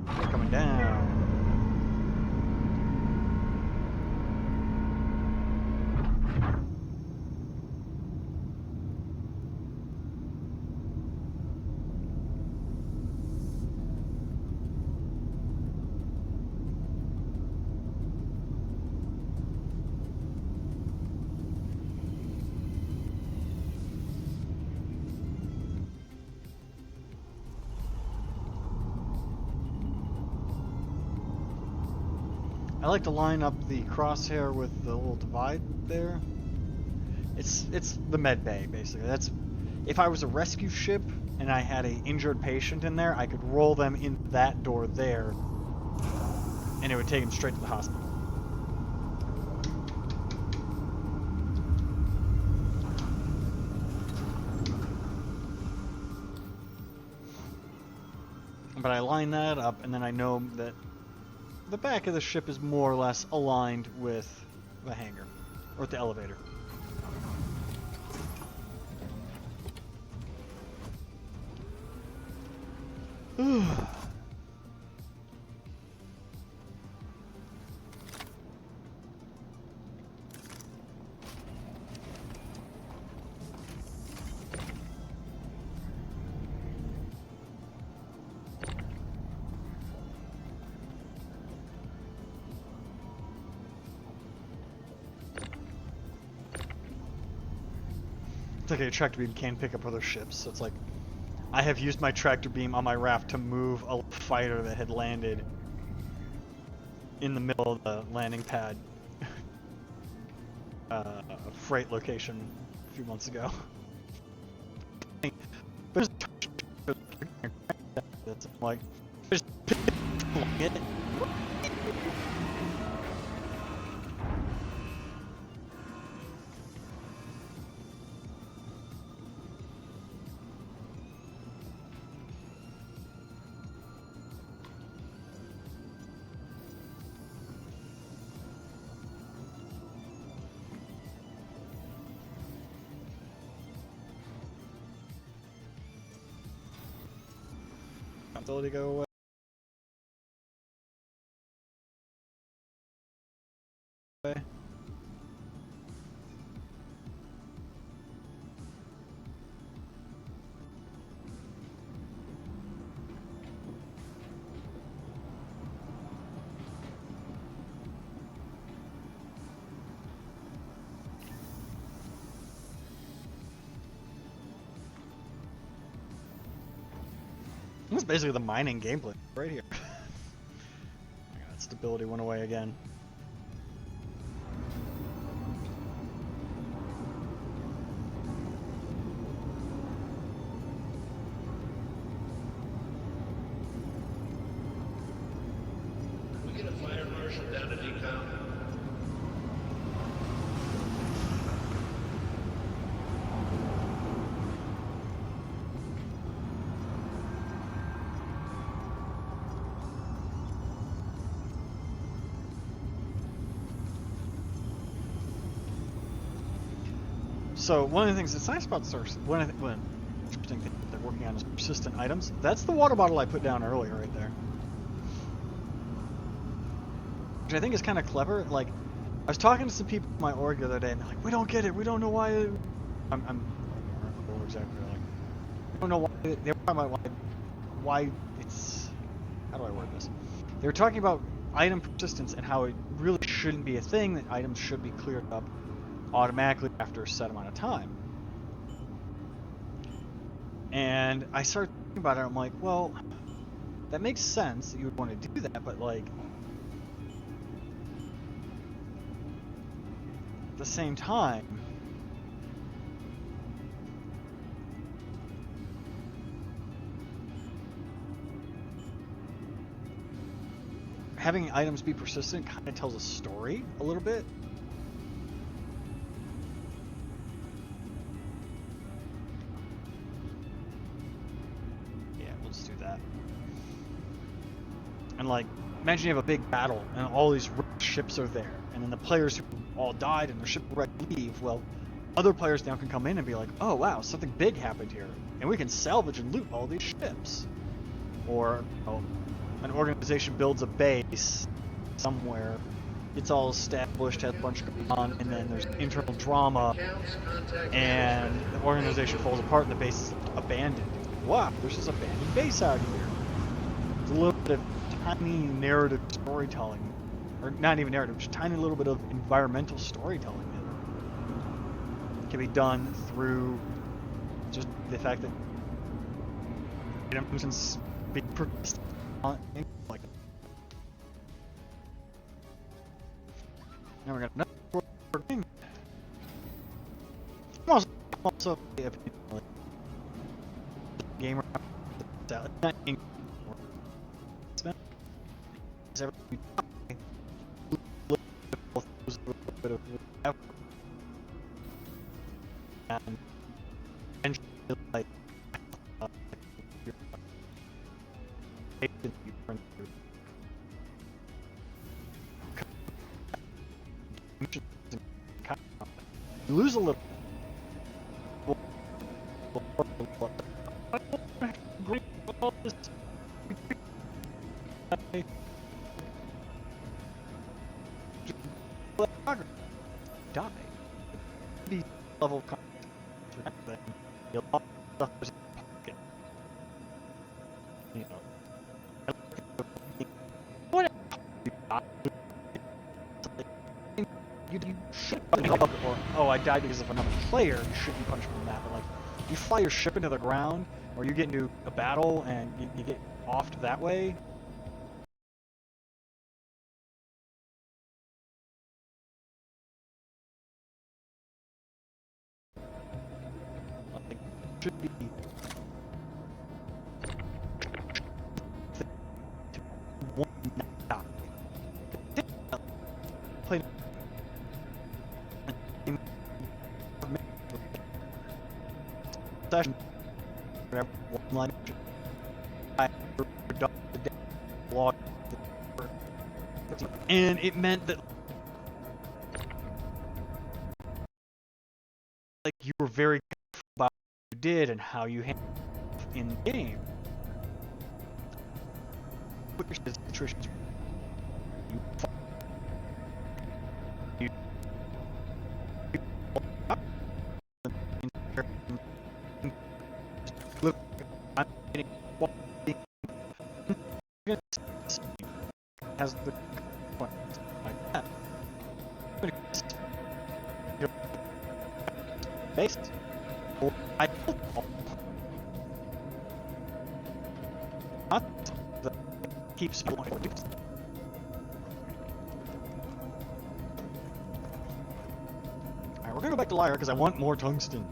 They're coming down. I like to line up the crosshair with the little divide there. It's the med bay, basically. That's if I was a rescue ship and I had an injured patient in there, I could roll them in that door there, and it would take them straight to the hospital. But I line that up, and then I know that the back of the ship is more or less aligned with the hangar, or with the elevator. It's like a tractor beam can pick up other ships, so it's like I have used my tractor beam on my raft to move a fighter that had landed in the middle of the landing pad freight location a few months ago. But it's like just it. Ability go away. That's basically the mining gameplay right here. Oh my God, stability went away again. We get a fire marshal down to decom. So one of the things that's nice about Source, one interesting thing that they're working on is persistent items. That's the water bottle I put down earlier, right there. Which I think is kind of clever. Like, I was talking to some people in my org the other day, and they're like, "We don't get it. We don't know why." I'm I don't remember exactly. Like, we don't know why they were talking about why it's. How do I word this? They were talking about item persistence and how it really shouldn't be a thing. That items should be cleared up automatically after a set amount of time. And I started thinking about it. I'm like, well, that makes sense that you would want to do that, but like, at the same time, having items be persistent kind of tells a story a little bit. Yeah, we'll just do that. And like, imagine you have a big battle and all these ships are there, and then the players who all died and their ship were ready to leave. Well, other players now can come in and be like, "Oh wow, something big happened here, and we can salvage and loot all these ships." Or, an organization builds a base somewhere, it's all established, has a bunch going on, and then there's internal drama, and the organization falls apart and the base is abandoned. Wow, there's this abandoned base out here. It's a little bit of tiny narrative storytelling, or not even narrative, just tiny little bit of environmental storytelling that can be done through just the fact that items can be persistent. Like, now we got another thing. I'm also a gamer. Not gamer. And like you lose a little. Die. The level of confidence, you'll suffers pocket. You know. What? You should or oh, I died because of another player. You shouldn't be punished for that. But like, you fly your ship into the ground, or you get into a battle and you get offed that way. Like, should be one die. Play. Session, whatever, one line, and it meant that like you were very careful about what you did and how you handled in the game. Situations you look, I'm getting has the point like that. Based or I not the keeps going. Alright, we're gonna go back to Lyra because I want more tungsten.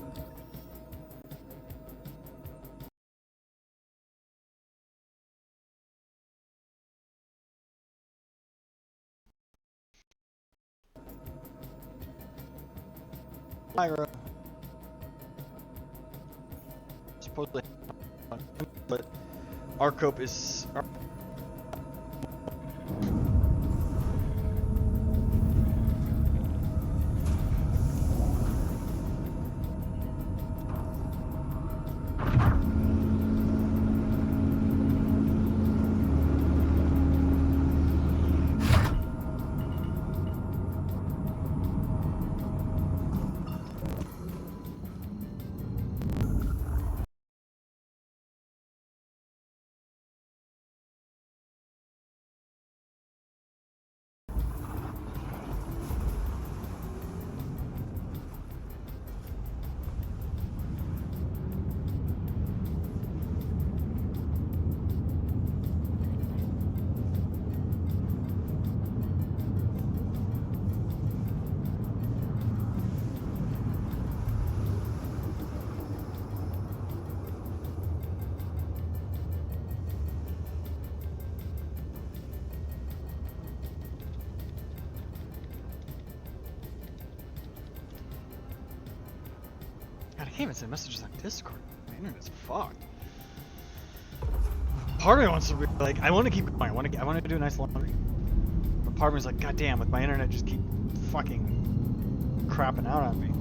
Lyra. Supposedly, but Arcope is. haven't sent messages on Discord. My internet's fucked. Part of me wants to be like, I want to keep going. I want to do a nice laundry. But part of me is like, God damn, with my internet just keep fucking crapping out on me.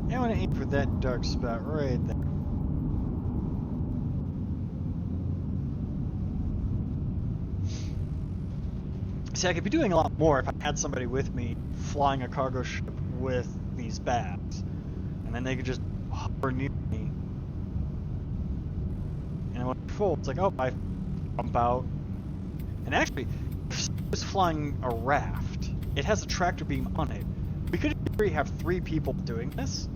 I want to aim for that dark spot right there. See, I could be doing a lot more if I had somebody with me flying a cargo ship with these bags. And then they could just hover near me. And when it's full, it's like, oh, I jump out. And actually, if someone was flying a raft, it has a tractor beam on it. We could in theory have 3 people doing this.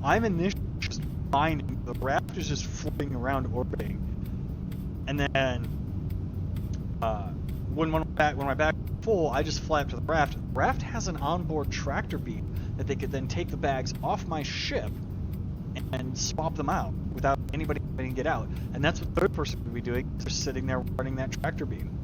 I'm initially just mining. The raft is just floating around orbiting. And then when my bag is full, I just fly up to the raft. The raft has an onboard tractor beam that they could then take the bags off my ship and swap them out without anybody having to get out. And that's what the third person would be doing. They're sitting there running that tractor beam.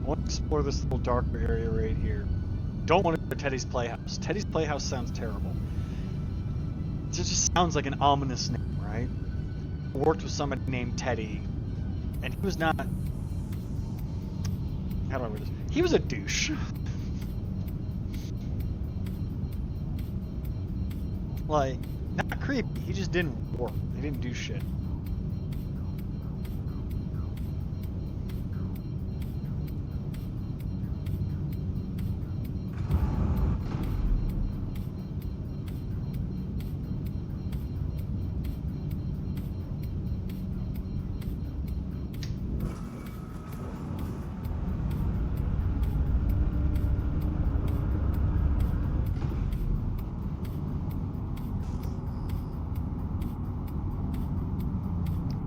I want to explore this little darker area right here. Don't want to go to Teddy's Playhouse. Teddy's Playhouse sounds terrible. It just sounds like an ominous name, right? I worked with somebody named Teddy, and he was not... How do I word this? He was a douche. Like, not creepy, he just didn't work. He didn't do shit.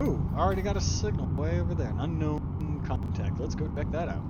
Ooh, already got a signal way over there. An unknown contact. Let's go check that out.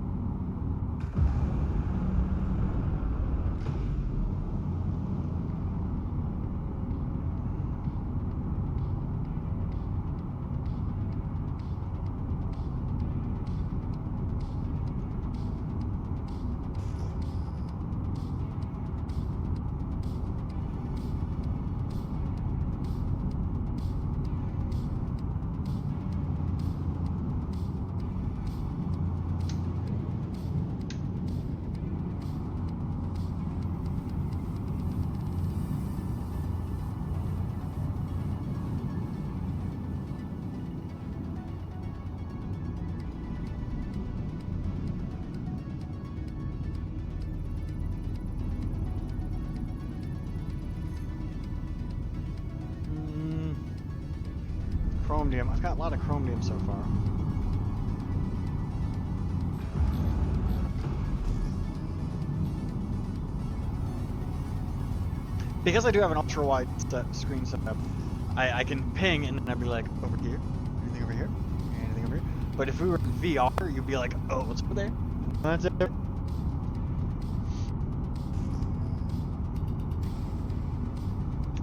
Chromium. I've got a lot of chromium so far. Because I do have an ultra-wide screen setup, I can ping and then I'd be like, over here, anything over here, anything over here. But if we were in VR, you'd be like, oh, what's over there? That's it.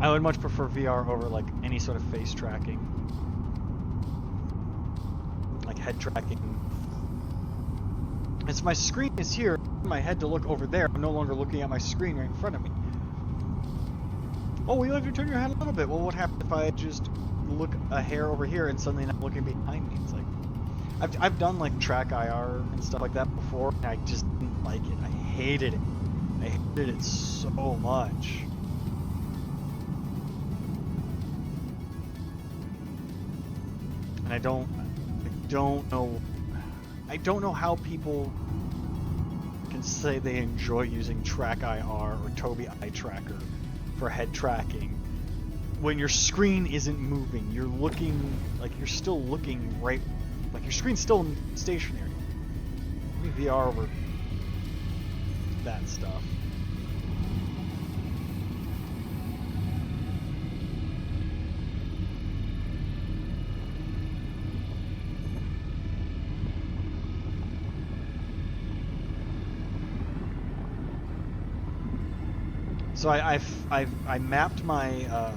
I would much prefer VR over like any sort of face tracking, like head tracking. As my screen is here, my head to look over there, I'm no longer looking at my screen right in front of me. Oh, well, you have to turn your head a little bit. Well, what happens if I just look a hair over here and suddenly I'm looking behind me? It's like, I've done like track IR and stuff like that before, and I just didn't like it. I hated it. I hated it so much. And I don't know how people can say they enjoy using Track IR or Tobii Eye Tracker for head tracking when your screen isn't moving. You're looking like you're still looking right, like your screen's still stationary. Give me VR over that stuff. So I mapped my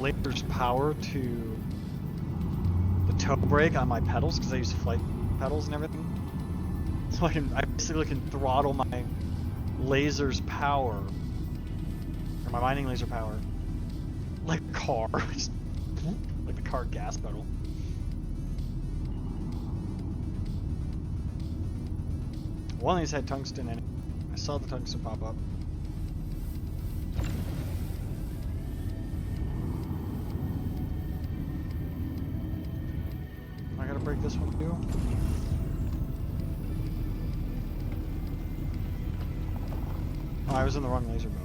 laser's power to the toe brake on my pedals because I use flight pedals and everything. So I basically can throttle my laser's power, or my mining laser power, like a car, just like the car gas pedal. One of these had tungsten in it. I saw the tungsten pop up. I gotta break this one too. Oh, I was in the wrong laser mode.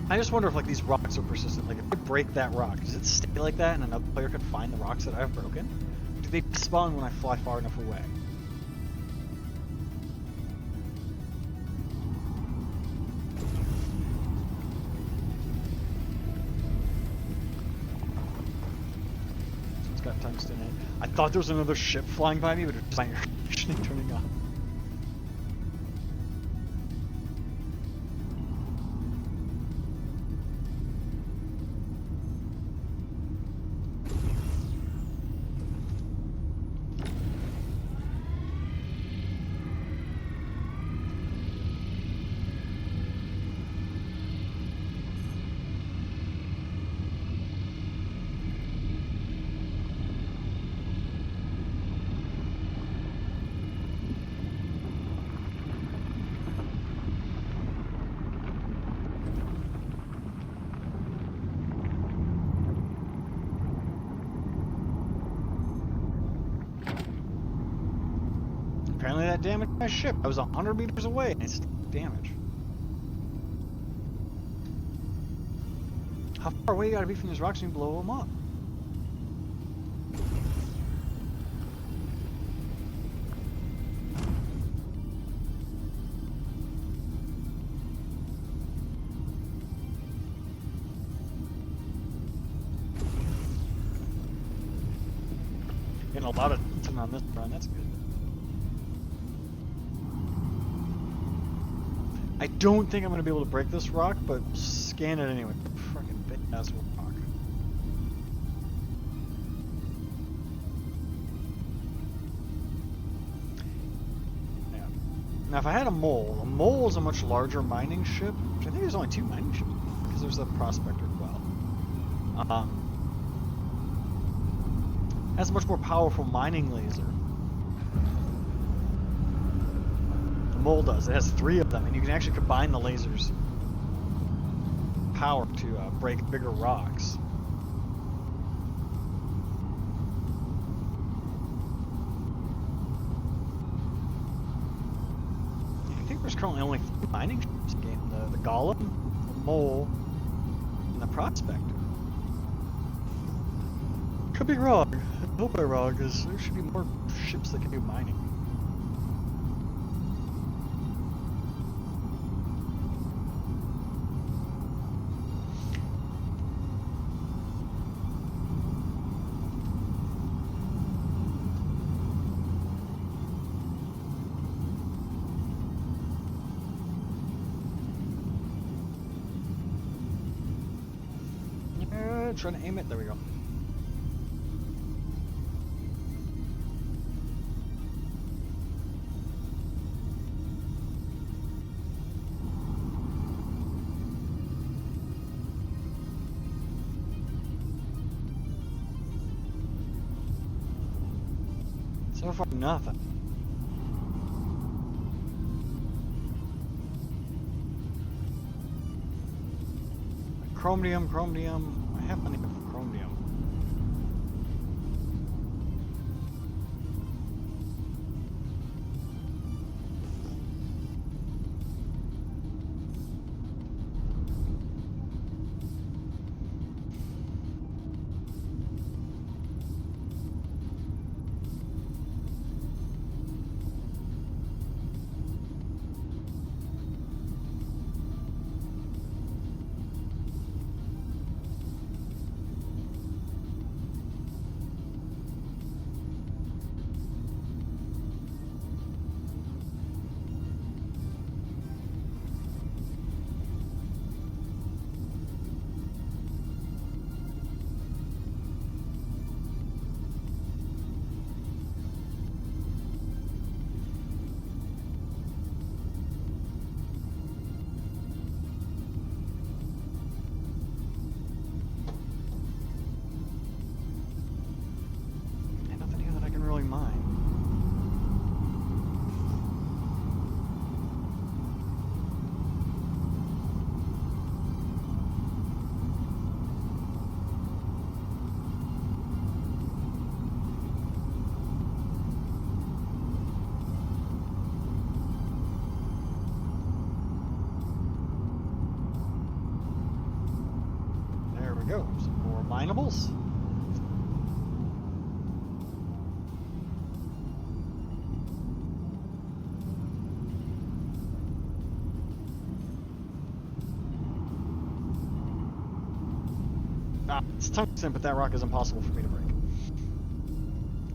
I just wonder if like these rocks are persistent. Like if I break that rock, does it stay like that and another player could find the rocks that I've broken? Or do they spawn when I fly far enough away? So it's got tungsten in it. I thought there was another ship flying by me, but it was just my air conditioning turning on. Apparently that damaged my ship. I was 100 meters away and it's damaged. How far away you gotta be from these rocks and you blow them up? Getting a lot of attention on this run, that's good. I don't think I'm going to be able to break this rock, but scan it anyway. Fucking big ass rock. Yeah. Now, if I had a mole is a much larger mining ship, which I think there's only 2 mining ships, because there's a prospector as well. Has a much more powerful mining laser. Mole does. It has 3 of them, and you can actually combine the lasers' power to break bigger rocks. I think There's currently only 3 mining ships in the game. The Golem, the Mole, and the Prospector. Could be wrong. I hope I'm wrong, because there should be more ships that can do mining. Trying to aim it. There we go. So far, nothing. Chromium. I have money for chromium. Mine. There we go. Some more minables. It's tungsten, but that rock is impossible for me to break.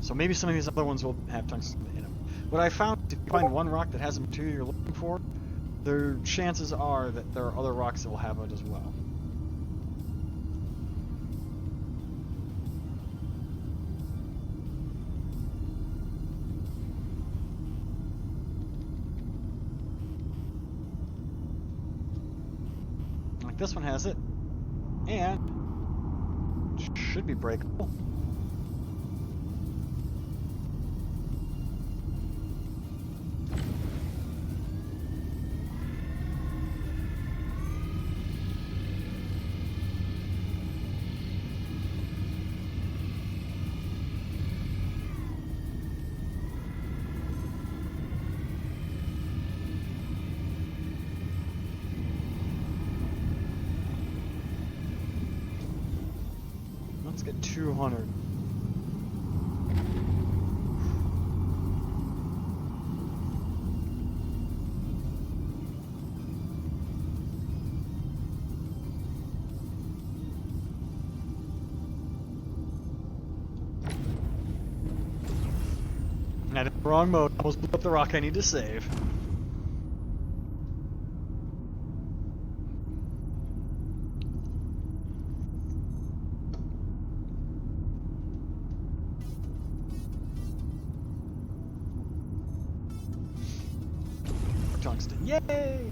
So maybe some of these other ones will have tungsten in them. What I found, if you find one rock that has the material you're looking for, the chances are that there are other rocks that will have it as well. Like this one has it, and should be breakable. Let's get 200. I did the wrong mode. I almost blew up the rock I need to save. Tungsten. Yay!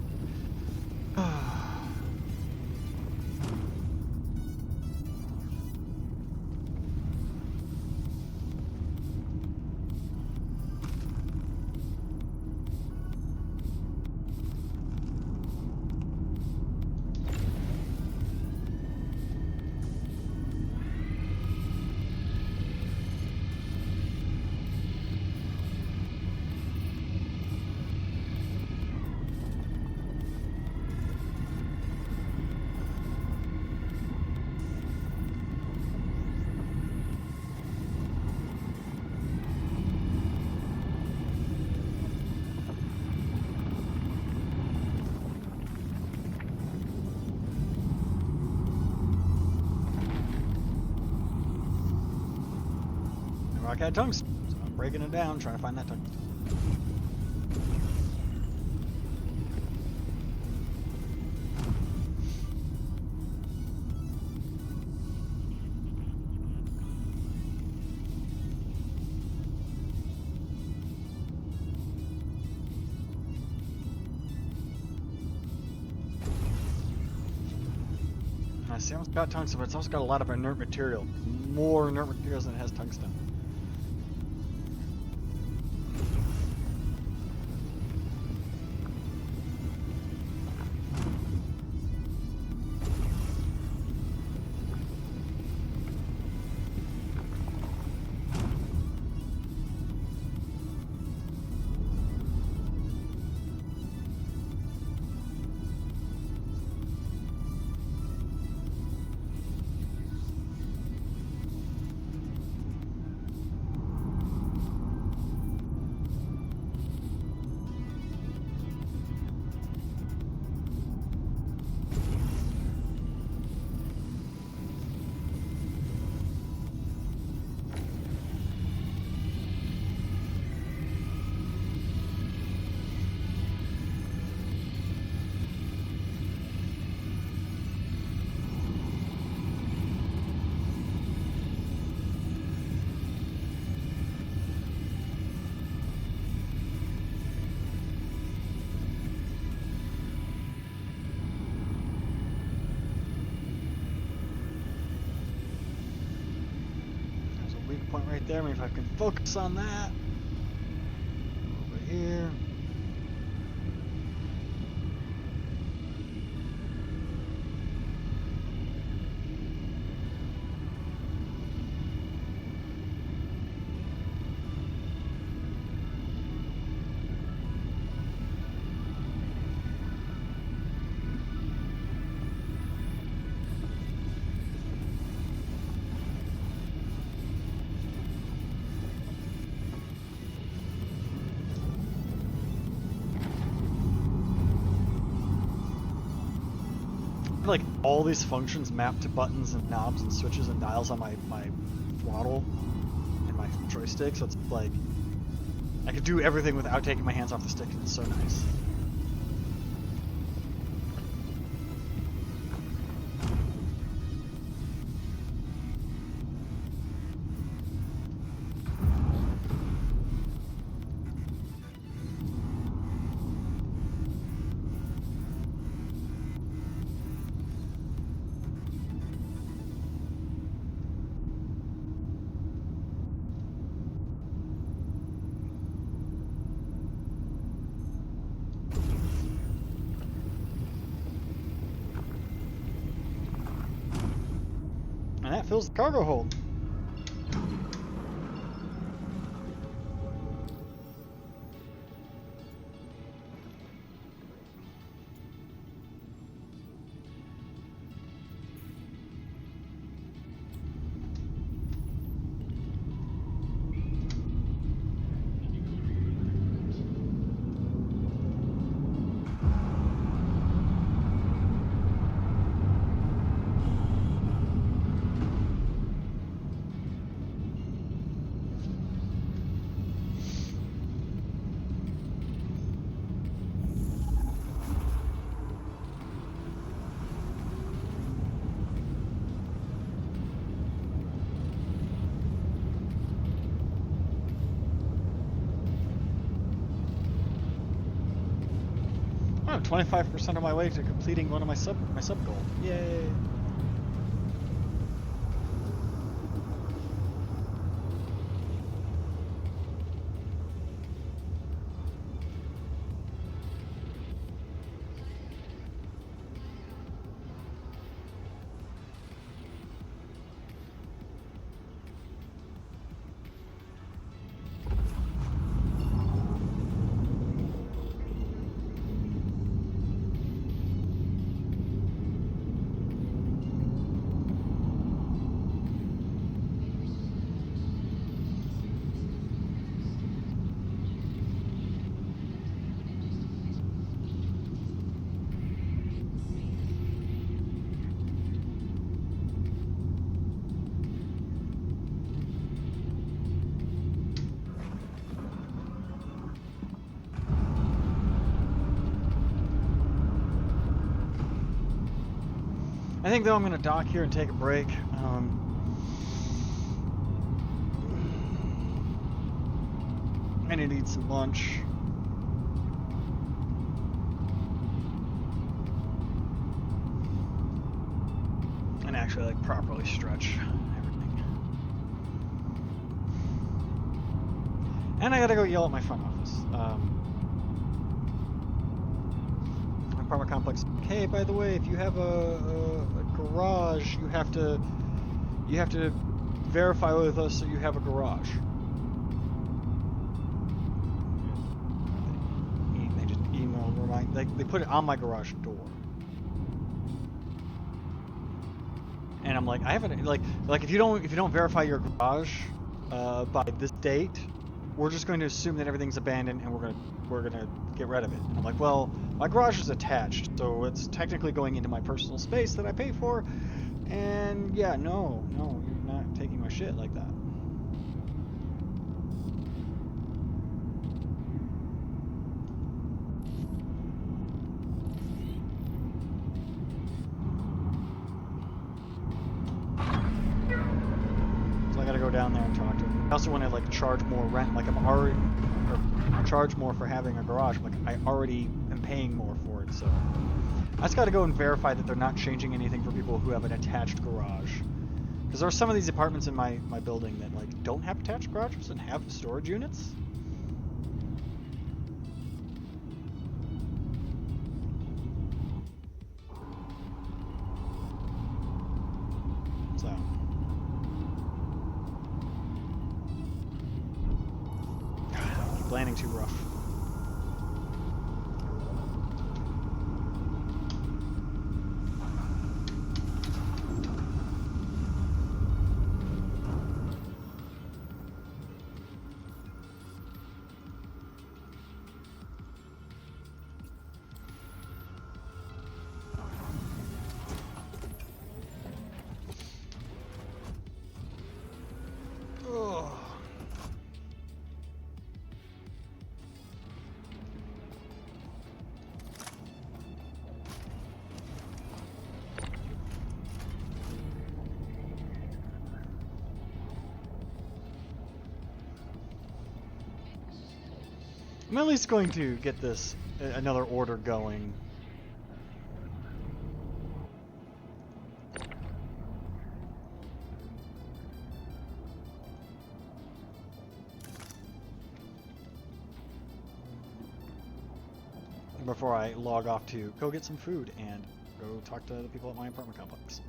rock had tungsten, so I'm breaking it down, trying to find that tungsten. I see it's got tungsten, but it's also got a lot of inert material. More inert materials than it has tungsten. Point right there. Maybe if I can focus on that. Over here. Like all these functions map to buttons and knobs and switches and dials on my throttle and my joystick, so it's like I could do everything without taking my hands off the stick, and it's so nice. And that fills the cargo hold. I'm 25% of my way to completing one of my sub goals. Yay! I think though I'm gonna dock here and take a break. I need to eat some lunch. And actually like properly stretch everything. And I gotta go yell at my front office. My apartment complex. Hey, by the way, if you have a garage, you have to verify with us that you have a garage. They just email remind, they put it on my garage door. And I'm like, I haven't like if you don't verify your garage by this date, we're just going to assume that everything's abandoned and we're gonna get rid of it. And I'm like, well, my garage is attached, so it's technically going into my personal space that I pay for. And yeah, no, you're not taking my shit like that. So I gotta go down there and talk to them. I also want to like charge more rent, like I'm already, or charge more for having a garage. Like I already am paying more for it, so I just gotta go and verify that they're not changing anything for people who have an attached garage. Because there are some of these apartments in my building that like don't have attached garages and have storage units. So keep landing too rough. I'm at least going to get this another order going. Before I log off to go get some food and go talk to the people at my apartment complex.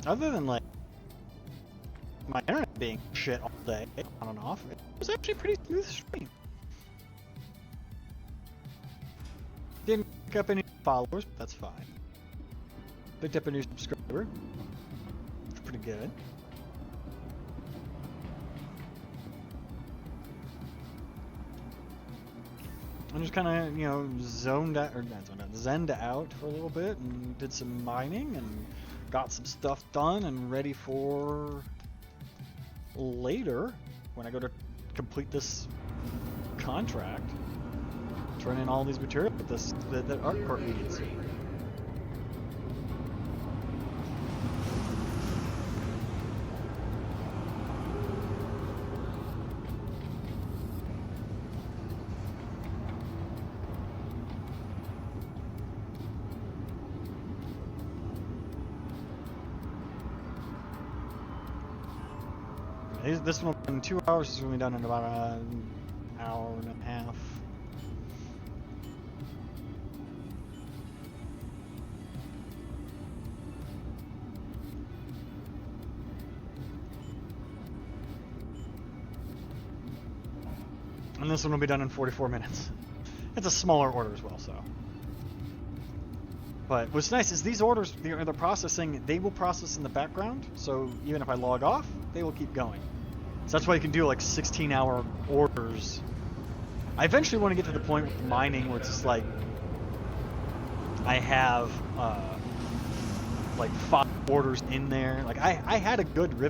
Other than like my internet being shit all day on and off, it was actually a pretty smooth stream. Didn't pick up any followers, but that's fine. Picked up a new subscriber, which is pretty good. I just kind of, you know, zoned out, or not zoned out, zenned out for a little bit and did some mining and got some stuff done and ready for later when I go to complete this contract. Turn in all these materials that ArcCorp needs. This one in 2 hours is going to be done in about an hour and a half. And this one will be done in 44 minutes. It's a smaller order as well, so. But what's nice is these orders, they're processing, they will process in the background, so even if I log off, they will keep going. So that's why you can do like 16-hour orders. I eventually want to get to the point with mining where it's just like, I have like 5 orders in there. Like I had a good Rivet